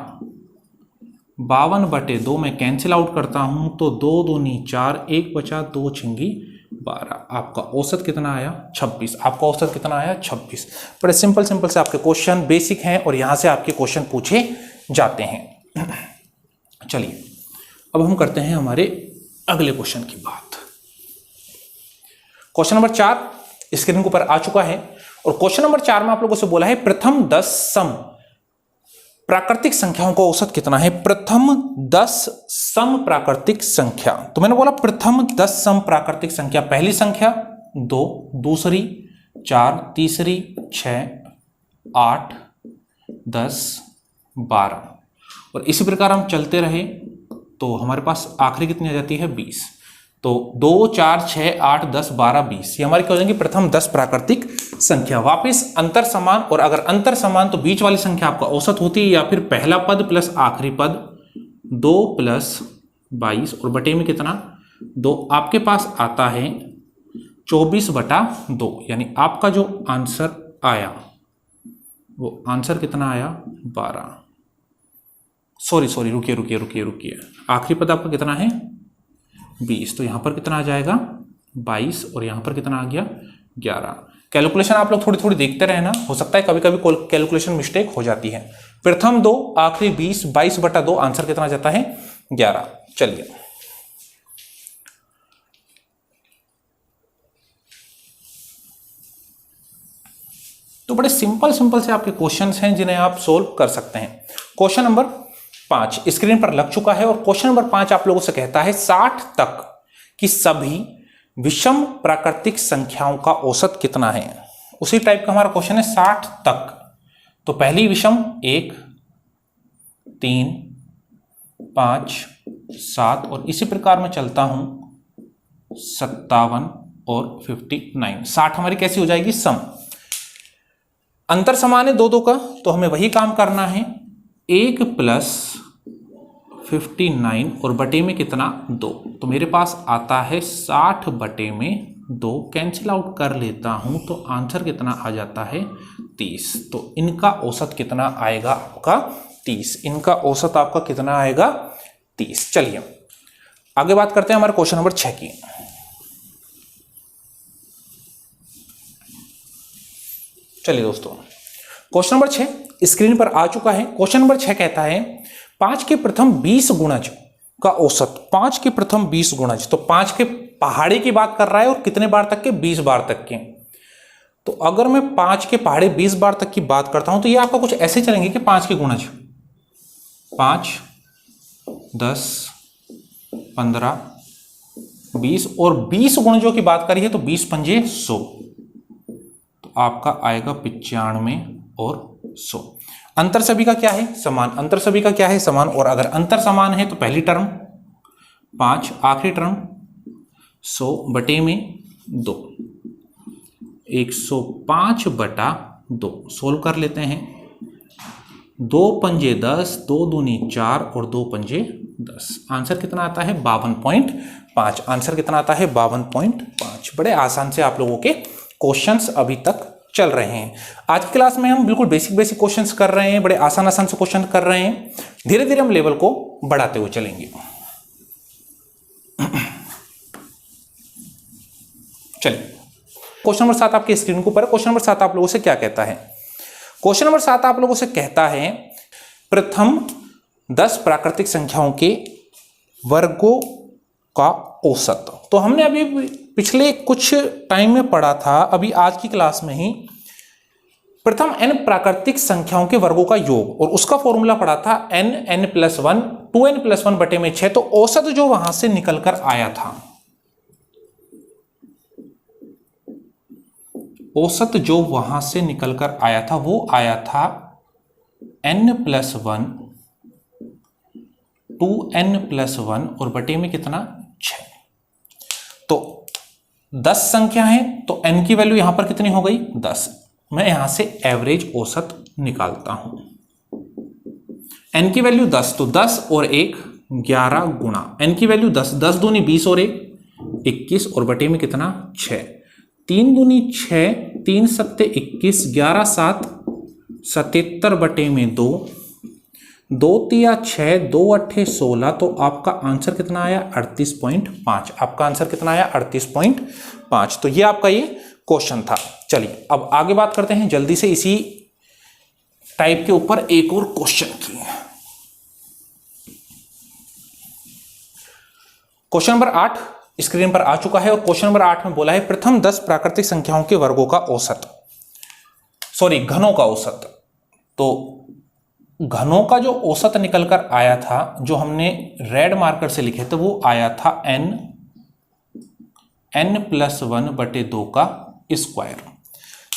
52/2। मैं कैंसिल आउट करता हूं तो 2 दूनी 4, 1 बचा, 2 छिंगी 12, आपका औसत कितना आया 26। आपका औसत कितना आया 26। बड़े सिंपल से आपके क्वेश्चन बेसिक हैं और यहां से आपके क्वेश्चन पूछे जाते हैं। चलिए अब हम करते हैं हमारे अगले क्वेश्चन की बात। क्वेश्चन नंबर 4 स्क्रीन के ऊपर आ चुका है और क्वेश्चन नंबर 4 में आप लोगों से बोला है प्रथम 10 सम प्राकृतिक संख्याओं का औसत कितना है। प्रथम 10 सम प्राकृतिक संख्या, तो मैंने बोला प्रथम 10 सम प्राकृतिक संख्या, पहली संख्या 2, दूसरी 4, तीसरी 6 8 10 12 और इसी प्रकार हम चलते रहे तो हमारे पास आखिरी कितनी आ जाती है 20। तो 2 4 6 8 10 12 20 ये हमारी क्या हो जाएंगी प्रथम 10 प्राकृतिक संख्या। वापिस अंतर समान, और अगर अंतर समान तो बीच वाली संख्या आपका औसत होती है या फिर पहला पद प्लस आखिरी पद 2 प्लस 22 और बटे में कितना 2, आपके पास आता है 24/2। यानी आपका जो आंसर आया वो आंसर कितना आया 12। सॉरी रुकिए, आखिरी पद आपका कितना है 20, तो यहां पर कितना आ जाएगा 22 और यहां पर कितना आ गया 11। कैलकुलेशन आप लोग थोड़ी देखते रहना, हो सकता है कभी कभी कैलकुलेशन मिस्टेक हो जाती है। प्रथम 2 आखिरी 20, 22/2, आंसर कितना जाता है 11। चलिए तो बड़े सिंपल से आपके क्वेश्चंस हैं जिन्हें आप सोल्व कर सकते हैं। क्वेश्चन नंबर 5 स्क्रीन पर लग चुका है और क्वेश्चन नंबर 5 आप लोगों से कहता है 60 तक की सभी विषम प्राकृतिक संख्याओं का औसत कितना है। उसी टाइप का हमारा क्वेश्चन है 60 तक, तो पहली विषम 1 3 5 7 और इसी प्रकार मैं चलता हूं 57 और 59। 60 हमारी कैसी हो जाएगी सम। अंतर समान है 2 का, तो हमें वही काम करना है 1 प्लस 59 और बटे में कितना 2, तो मेरे पास आता है 60 बटे में 2, कैंसिल आउट कर लेता हूं तो आंसर कितना आ जाता है 30। तो इनका औसत कितना आएगा आपका 30, इनका औसत आपका कितना आएगा 30। चलिए आगे बात करते हैं हमारे क्वेश्चन नंबर 6 की। चलिए दोस्तों क्वेश्चन नंबर 6 स्क्रीन पर आ चुका है। क्वेश्चन नंबर 6 कहता है 5 के प्रथम 20 गुणज का औसत, 5 के प्रथम 20 गुणज, तो 5 के पहाड़े की बात कर रहा है और कितने बार तक के 20 बार तक के। तो अगर मैं 5 के पहाड़े 20 बार तक की बात करता हूं तो ये आपका कुछ ऐसे चलेंगे कि 5 के गुणज 5 10 15 20 और 20 गुणजों की बात करिए तो 20 पंजे 100, तो आपका आएगा 95 और 100। अंतर सभी का क्या है समान, अंतर सभी का क्या है समान, और अगर अंतर समान है तो पहली टर्म 5, आखिरी टर्म 100 बटे में 2, 105 बटा 2। सोल्व कर लेते हैं, 2 पंजे 10, 2 दूनी 4 और 2 पंजे 10। आंसर कितना आता है 52.5। आंसर कितना आता है 52.5। बड़े आसान से आप लोगों के क्वेश्चंस अभी तक चल रहे हैं। आज की क्लास में हम बिल्कुल बेसिक क्वेश्चंस कर रहे हैं, बड़े आसान से क्वेश्चन कर रहे हैं। धीरे धीरे हम लेवल को बढ़ाते हुए चलेंगे। चलिए क्वेश्चन नंबर 7 आपके स्क्रीन के ऊपर है। क्वेश्चन नंबर 7 आप लोगों से क्या कहता है, क्वेश्चन नंबर 7 आप लोगों से कहता है प्रथम 10 प्राकृतिक संख्याओं के वर्गों का औसत। तो हमने अभी पिछले कुछ टाइम में पढ़ा था, अभी आज की क्लास में ही प्रथम n प्राकृतिक संख्याओं के वर्गों का योग, और उसका फॉर्मूला पढ़ा था n+1 2n+1 बटे में 6। तो औसत जो वहां से निकलकर आया था, औसत जो वहां से निकलकर आया था वो आया था n+1 2n+1 और बटे में कितना 6। तो 10 संख्या है तो n की वैल्यू यहां पर कितनी हो गई 10। मैं यहां से एवरेज औसत निकालता हूं, n की वैल्यू 10, तो 10 और 1 11 गुणा n की वैल्यू 10, 10 दूनी 20 और 1 21 और बटे में कितना 6, 3 दूनी 6, 3 सत्ते 21, 11 7 77 बटे में 2, 2 तिया 6, 2 अट्ठे 16। तो आपका आंसर कितना आया 38.5। आपका आंसर कितना आया 38.5। तो ये आपका ये क्वेश्चन था। चलिए अब आगे बात करते हैं जल्दी से इसी टाइप के ऊपर एक और क्वेश्चन की। क्वेश्चन नंबर 8 स्क्रीन पर आ चुका है और क्वेश्चन नंबर 8 में बोला है प्रथम 10 प्राकृतिक संख्याओं के वर्गों का औसत, घनों का औसत। तो घनों का जो औसत निकलकर आया था, जो हमने रेड मार्कर से लिखे थे, वो आया था n+1 बटे 2 का स्क्वायर।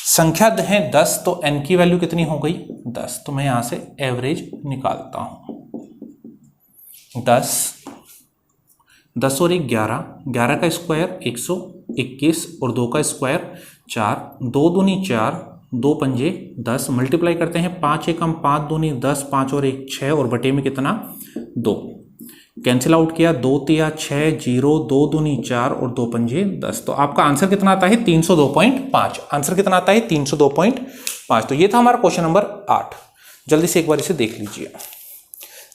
संख्या है 10, तो n की वैल्यू कितनी हो गई 10। तो मैं यहां से एवरेज निकालता हूं, 10 और 1 11, 11 का स्क्वायर 121 और 2 का स्क्वायर 4, 2 दूनी 4, 2 पंजे 10, मल्टीप्लाई करते हैं 5 एकम 5 दूनी 10, 5 और 1 6 और बटे में कितना 2, कैंसिल आउट किया 2 तिया 6 0, 2 दूनी 4 और 2 पंजे 10। तो आपका आंसर कितना आता है 302.5। आंसर कितना आता है 302.5। तो ये था हमारा क्वेश्चन नंबर 8। जल्दी से एक बार इसे देख लीजिए।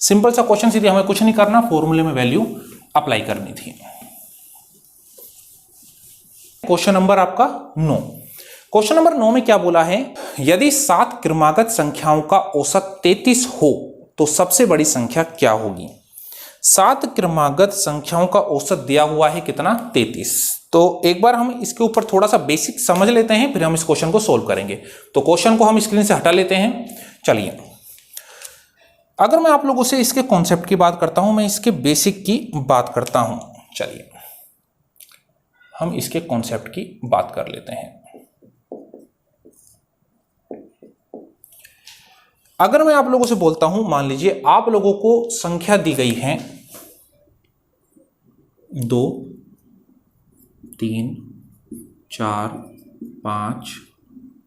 सिंपल सा क्वेश्चन, सीधे हमें कुछ नहीं करना, फॉर्मूले में वैल्यू अप्लाई करनी थी। क्वेश्चन नंबर आपका 9। क्वेश्चन नंबर 9 में क्या बोला है, यदि 7 क्रमागत संख्याओं का औसत 33 हो तो सबसे बड़ी संख्या क्या होगी। 7 क्रमागत संख्याओं का औसत दिया हुआ है कितना 33। तो एक बार हम इसके ऊपर थोड़ा सा बेसिक समझ लेते हैं, फिर हम इस क्वेश्चन को सोल्व करेंगे। तो क्वेश्चन को हम स्क्रीन से हटा लेते हैं। चलिए अगर मैं आप लोगों से इसके कॉन्सेप्ट की बात करता हूं, मैं इसके बेसिक की बात करता हूं। चलिए हम इसके कॉन्सेप्ट की बात कर लेते हैं। अगर मैं आप लोगों से बोलता हूं, मान लीजिए आप लोगों को संख्या दी गई है 2 3 4 5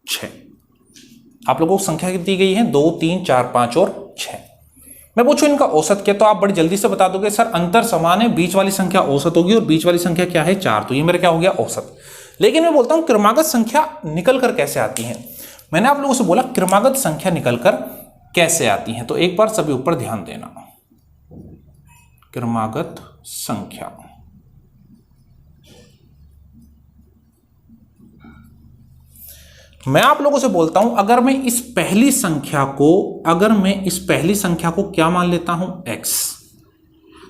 6। आप लोगों को संख्या दी गई है 2 3 4 5 और 6। मैं पूछूं इनका औसत क्या, तो आप बड़ी जल्दी से बता दोगे सर अंतर समान है, बीच वाली संख्या औसत होगी और बीच वाली संख्या क्या है 4, तो ये मेरा क्या हो गया औसत। लेकिन मैं बोलता हूं क्रमागत संख्या निकल कर कैसे आती है। मैंने आप लोगों से बोला क्रमागत संख्या निकल कर कैसे आती है, तो एक बार सभी ऊपर ध्यान देना। क्रमागत संख्या, मैं आप लोगों से बोलता हूं अगर मैं इस पहली संख्या को क्या मान लेता हूं x,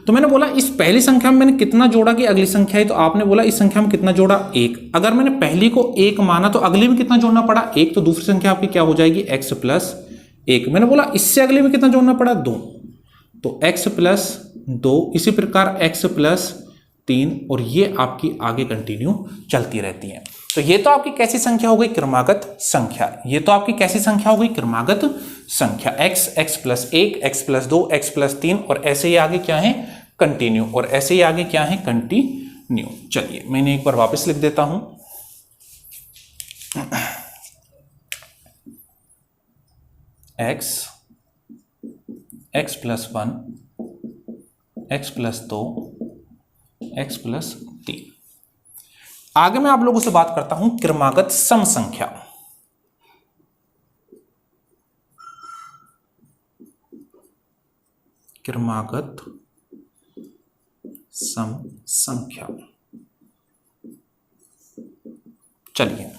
तो मैंने बोला इस पहली संख्या में मैंने कितना जोड़ा कि अगली संख्या है, तो आपने बोला इस संख्या में कितना जोड़ा 1। अगर मैंने पहली को 1 माना तो अगली में कितना जोड़ना पड़ा 1, तो दूसरी संख्या आपकी क्या हो जाएगी x प्लस 1। मैंने बोला इससे अगली में कितना जोड़ना पड़ा 2, तो x प्लस 2, इसी प्रकार x प्लस 3, और ये आपकी आगे कंटिन्यू चलती रहती है। तो ये तो आपकी कैसी संख्या हो गई क्रमागत संख्या, ये तो आपकी कैसी संख्या हो गई क्रमागत संख्या, x, x plus 1, x plus 2, x plus 3, और ऐसे ही आगे क्या है कंटिन्यू, और ऐसे ही आगे क्या है कंटिन्यू। चलिए मैंने एक बार वापस लिख देता हूं, x, x plus 1, x plus 2, x plus 3। आगे मैं आप लोगों से बात करता हूं क्रमागत सम संख्या। क्रमागत सम संख्या, चलिए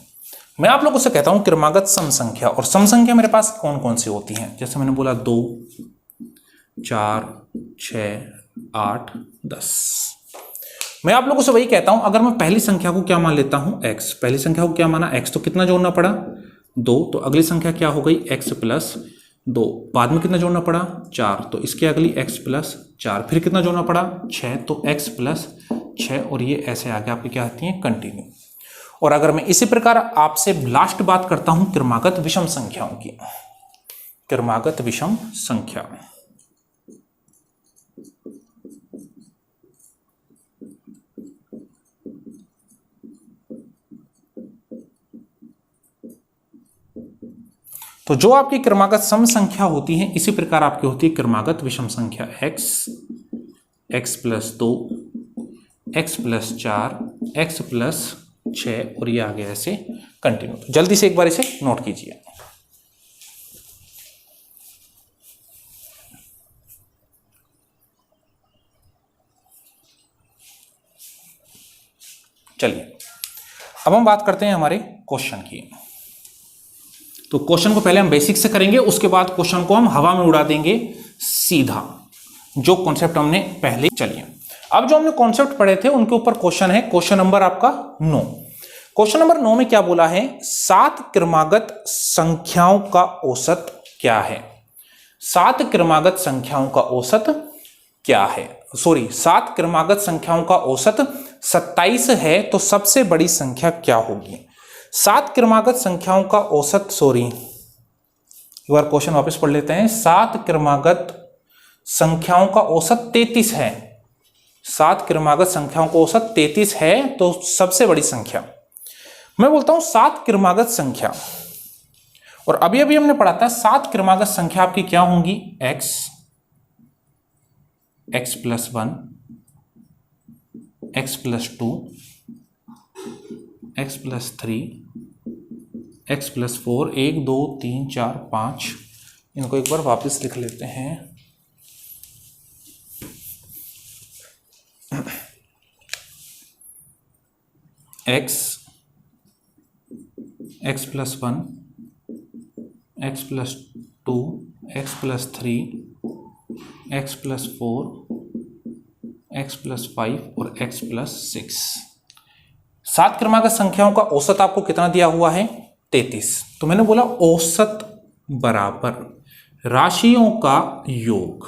मैं आप लोगों से कहता हूं क्रमागत सम संख्या, और सम संख्या मेरे पास कौन कौन सी होती हैं, जैसे मैंने बोला 2, 4, 6, 8, 10। मैं आप लोगों से वही कहता हूं अगर मैं पहली संख्या को क्या मान लेता हूं x, पहली संख्या को क्या माना x, तो कितना जोड़ना पड़ा 2, तो अगली संख्या क्या हो गई x प्लस 2, बाद में कितना जोड़ना पड़ा 4, तो इसके अगली x प्लस 4, फिर कितना जोड़ना पड़ा 6, तो x प्लस 6, और ये ऐसे आगे आपकी क्या आती है कंटिन्यू। और अगर मैं इसी प्रकार आपसे लास्ट बात करता हूं क्रमागत विषम संख्याओं की, क्रमागत विषम संख्या, तो जो आपकी क्रमागत सम संख्या होती है इसी प्रकार आपकी होती है क्रमागत विषम संख्या, x, x plus 2, x plus 4, x plus 6, और ये आगे ऐसे कंटिन्यू। तो जल्दी से एक बार इसे नोट कीजिए। चलिए अब हम बात करते हैं हमारे क्वेश्चन की। तो क्वेश्चन को पहले हम बेसिक से करेंगे, उसके बाद क्वेश्चन को हम हवा में उड़ा देंगे सीधा, जो कॉन्सेप्ट हमने पहले। चलिए अब जो हमने कॉन्सेप्ट पढ़े थे उनके ऊपर क्वेश्चन है, क्वेश्चन नंबर आपका 9। क्वेश्चन नंबर 9 में क्या बोला है, 7 क्रमागत संख्याओं का औसत क्या है। 7 क्रमागत संख्याओं का औसत क्या है, 7 क्रमागत संख्याओं का औसत 27 है, तो सबसे बड़ी संख्या क्या होगी। 7 क्रमागत संख्याओं का औसत, एक बार क्वेश्चन वापस पढ़ लेते हैं। 7 क्रमागत संख्याओं का औसत 33 है, 7 क्रमागत संख्याओं का औसत 33 है, तो सबसे बड़ी संख्या। मैं बोलता हूं 7 क्रमागत संख्या, और अभी अभी हमने पढ़ा था 7 क्रमागत संख्या आपकी क्या होंगी, x, x plus 1, x plus 2, x plus 3, x plus 4, 1 2 3 4 5। इनको एक बार वापस लिख लेते हैं। x, x plus 1, x plus 2, x plus 3, x plus 4, x plus 5 और x प्लस 6। 7 क्रमागत संख्याओं का औसत आपको कितना दिया हुआ है, 33। तो मैंने बोला औसत बराबर राशियों का योग,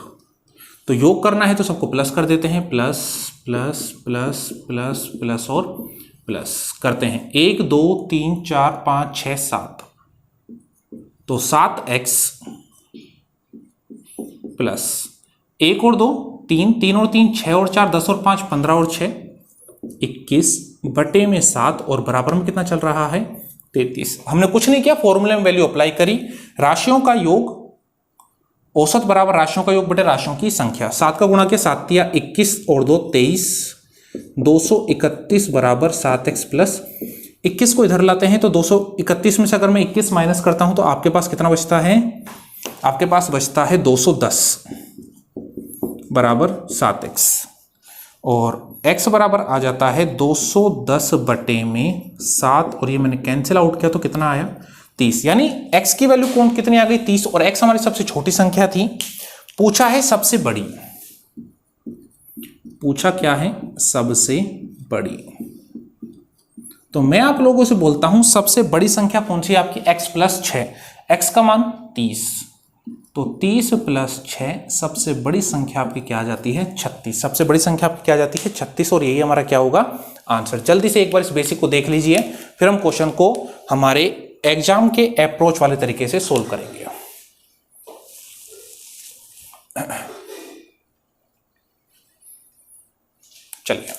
तो योग करना है तो सबको प्लस कर देते हैं, plus plus plus plus plus और प्लस करते हैं। 1 2 3 4 5 6 7, तो 7x प्लस 1 और 2 3, 3 और 3 6 और 4 10 और 5 15 और 6 21 बटे में 7, और बराबर में कितना चल रहा है 33। हमने कुछ नहीं किया, फॉर्मूले में वैल्यू अप्लाई करी, राशियों का योग औसत बराबर राशियों का योग बटे राशियों की संख्या। 7 का गुणा किया 7 तिया 21 और 2 23, 231 बराबर 7x प्लस 21 को इधर लाते हैं तो 231 में से अगर मैं 21 माइनस करता हूं तो आपके पास कितना बचता है? आपके पास बचता है 210 बराबर 7x और x बराबर आ जाता है 210 बटे में 7 और ये मैंने कैंसिल आउट किया तो कितना आया? 30। यानी x की वैल्यू कौन कितनी आ गई? 30 और x हमारी सबसे छोटी संख्या थी। पूछा है सबसे बड़ी, पूछा क्या है? सबसे बड़ी। तो मैं आप लोगों से बोलता हूं सबसे बड़ी संख्या कौन सी है आपकी? x प्लस 6, x का मान 30, तो 30 प्लस 6 सबसे बड़ी संख्या आपकी क्या आ जाती है? 36। सबसे बड़ी संख्या आपकी क्या आ जाती है? 36 और यही हमारा क्या होगा? आंसर। जल्दी से एक बार इस बेसिक को देख लीजिए, फिर हम क्वेश्चन को हमारे एग्जाम के अप्रोच वाले तरीके से सोल्व करेंगे। चलिए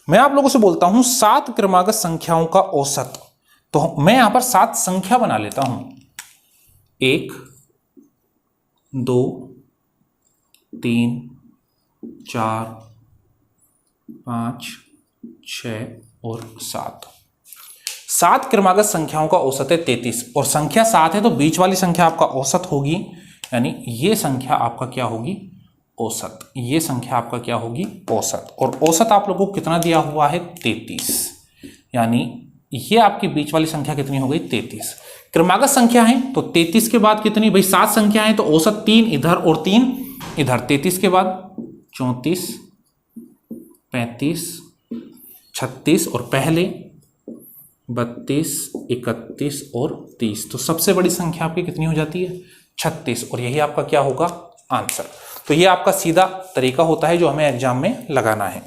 मैं आप लोगों से बोलता हूं 7 क्रमागत संख्याओं का औसत। तो मैं यहां पर 7 संख्या बना लेता हूं, 1 2 3 4 5 6 और 7। 7 क्रमागत संख्याओं का औसत है 33 और संख्या 7 है तो बीच वाली संख्या आपका औसत होगी, यानी ये संख्या आपका क्या होगी? औसत। ये संख्या आपका क्या होगी? औसत। और औसत आप लोगों को कितना दिया हुआ है? 33। यानी ये आपकी बीच वाली संख्या कितनी हो गई? 33। क्रमागत संख्या है तो 33 के बाद कितनी? भाई 7 संख्या है तो औसत 3 इधर और 3 इधर। 33 के बाद 34 35 36 और पहले 32 31 और 30। तो सबसे बड़ी संख्या आपकी कितनी हो जाती है? 36 और यही आपका क्या होगा? आंसर। तो ये आपका सीधा तरीका होता है जो हमें एग्जाम में लगाना है।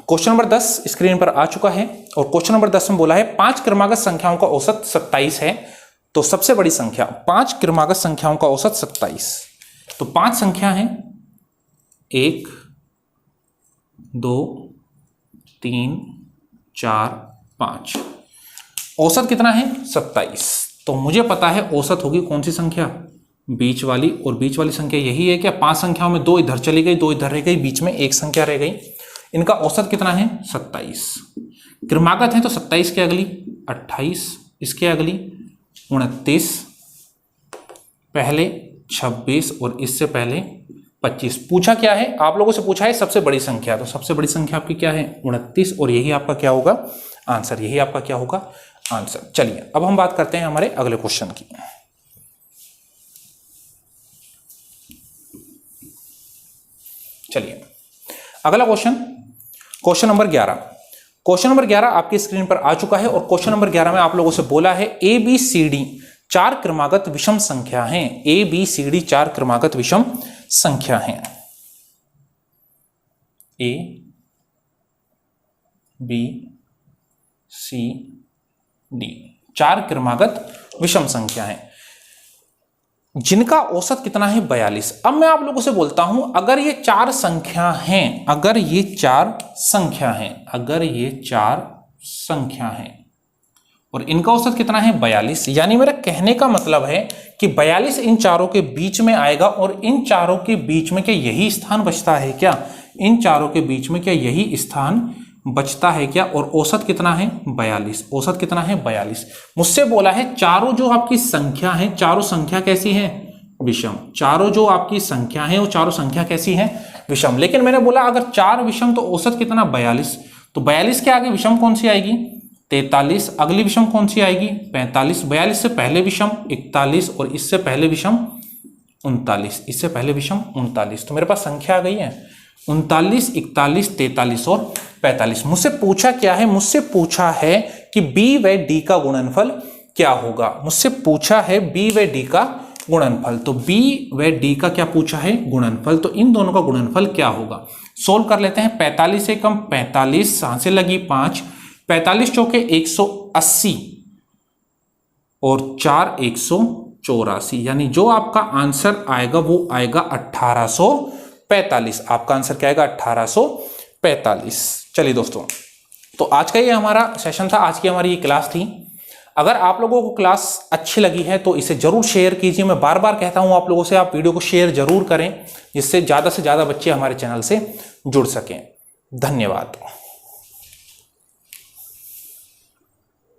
क्वेश्चन नंबर 10 स्क्रीन पर आ चुका है और क्वेश्चन नंबर 10 में बोला है 5 क्रमागत संख्याओं का औसत 27 है। तो सबसे बड़ी संख्या 5 क्रमागत संख्याओं का औसत 27। तो 5 संख्या है 1 2 3 4 5। औसत कितना है? 27। तो मुझे पता है औसत होगी कौन सी संख्या? बीच वाली। और बीच वाली संख्या यही है क्या? 5 संख्याओं में 2 इधर चली गई 2 इधर रह गई, बीच में एक संख्या रह गई। इनका औसत कितना है? 27। क्रमागत है तो 27 के अगली 28, इसके अगली 29, पहले 26 और इससे पहले 25। पूछा क्या है? आप लोगों से पूछा है सबसे बड़ी संख्या। तो सबसे बड़ी संख्या आपकी क्या है? 29 और यही आपका क्या होगा? आंसर। यही आपका क्या होगा? आंसर। चलिए अब हम बात करते हैं हमारे अगले क्वेश्चन की। चलिए अगला question, question number 11। Question number 11 आपकी स्क्रीन पर आ चुका है और क्वेश्चन नंबर 11 में आप लोगों से बोला है ABCD 4 क्रमागत विषम संख्या हैं। ABCD 4 क्रमागत विषम संख्या हैं। A B C D 4 क्रमागत विषम संख्या हैं जिनका औसत कितना है? 42। अब मैं आप लोगों से बोलता हूं अगर ये 4 संख्या हैं, अगर ये 4 संख्या हैं, अगर ये 4 संख्या हैं और इनका औसत कितना है? 42। यानी मेरा कहने का मतलब है कि 42 इन चारों के बीच में आएगा और इन चारों के बीच में क्या यही स्थान बचता है क्या? इन चारों के बीच में क्या यही स्थान बचता है क्या? और औसत कितना है? 42। औसत कितना है? 42। मुझसे बोला है चारों जो आपकी संख्या है, चारों संख्या कैसी है? विषम। चारों जो आपकी संख्या है वो चारों संख्या कैसी है? विषम। लेकिन मैंने बोला अगर 4 विषम तो औसत कितना? 42। तो 42 के आगे विषम कौन सी आएगी? 43। अगली विषम कौन सी आएगी? 45। 42 से पहले विषम 41 और इससे पहले विषम 39। इससे पहले विषम 39। तो मेरे पास संख्या आ गई है 39, 41, 43 और 45। मुझसे पूछा क्या है? मुझसे पूछा है कि B व D का गुणनफल क्या होगा। मुझसे पूछा है B व D का गुणनफल। तो B व D का क्या पूछा है? गुणनफल। तो इन दोनों का गुणनफल क्या होगा? सोल्व कर लेते हैं। 45 से कम 45, 7 से लगी 5, 45 चौके 180 और 4 184, यानी जो आपका आंसर आएगा वो आएगा 1845। आपका आंसर क्या आएगा? 1845। चलिए दोस्तों, तो आज का ये हमारा सेशन था, आज की हमारी ये क्लास थी। अगर आप लोगों को क्लास अच्छी लगी है तो इसे जरूर शेयर कीजिए। मैं बार बार कहता हूं आप लोगों से, आप वीडियो को शेयर जरूर करें, जिससे ज्यादा से ज्यादा बच्चे हमारे चैनल से जुड़ सकें। धन्यवाद।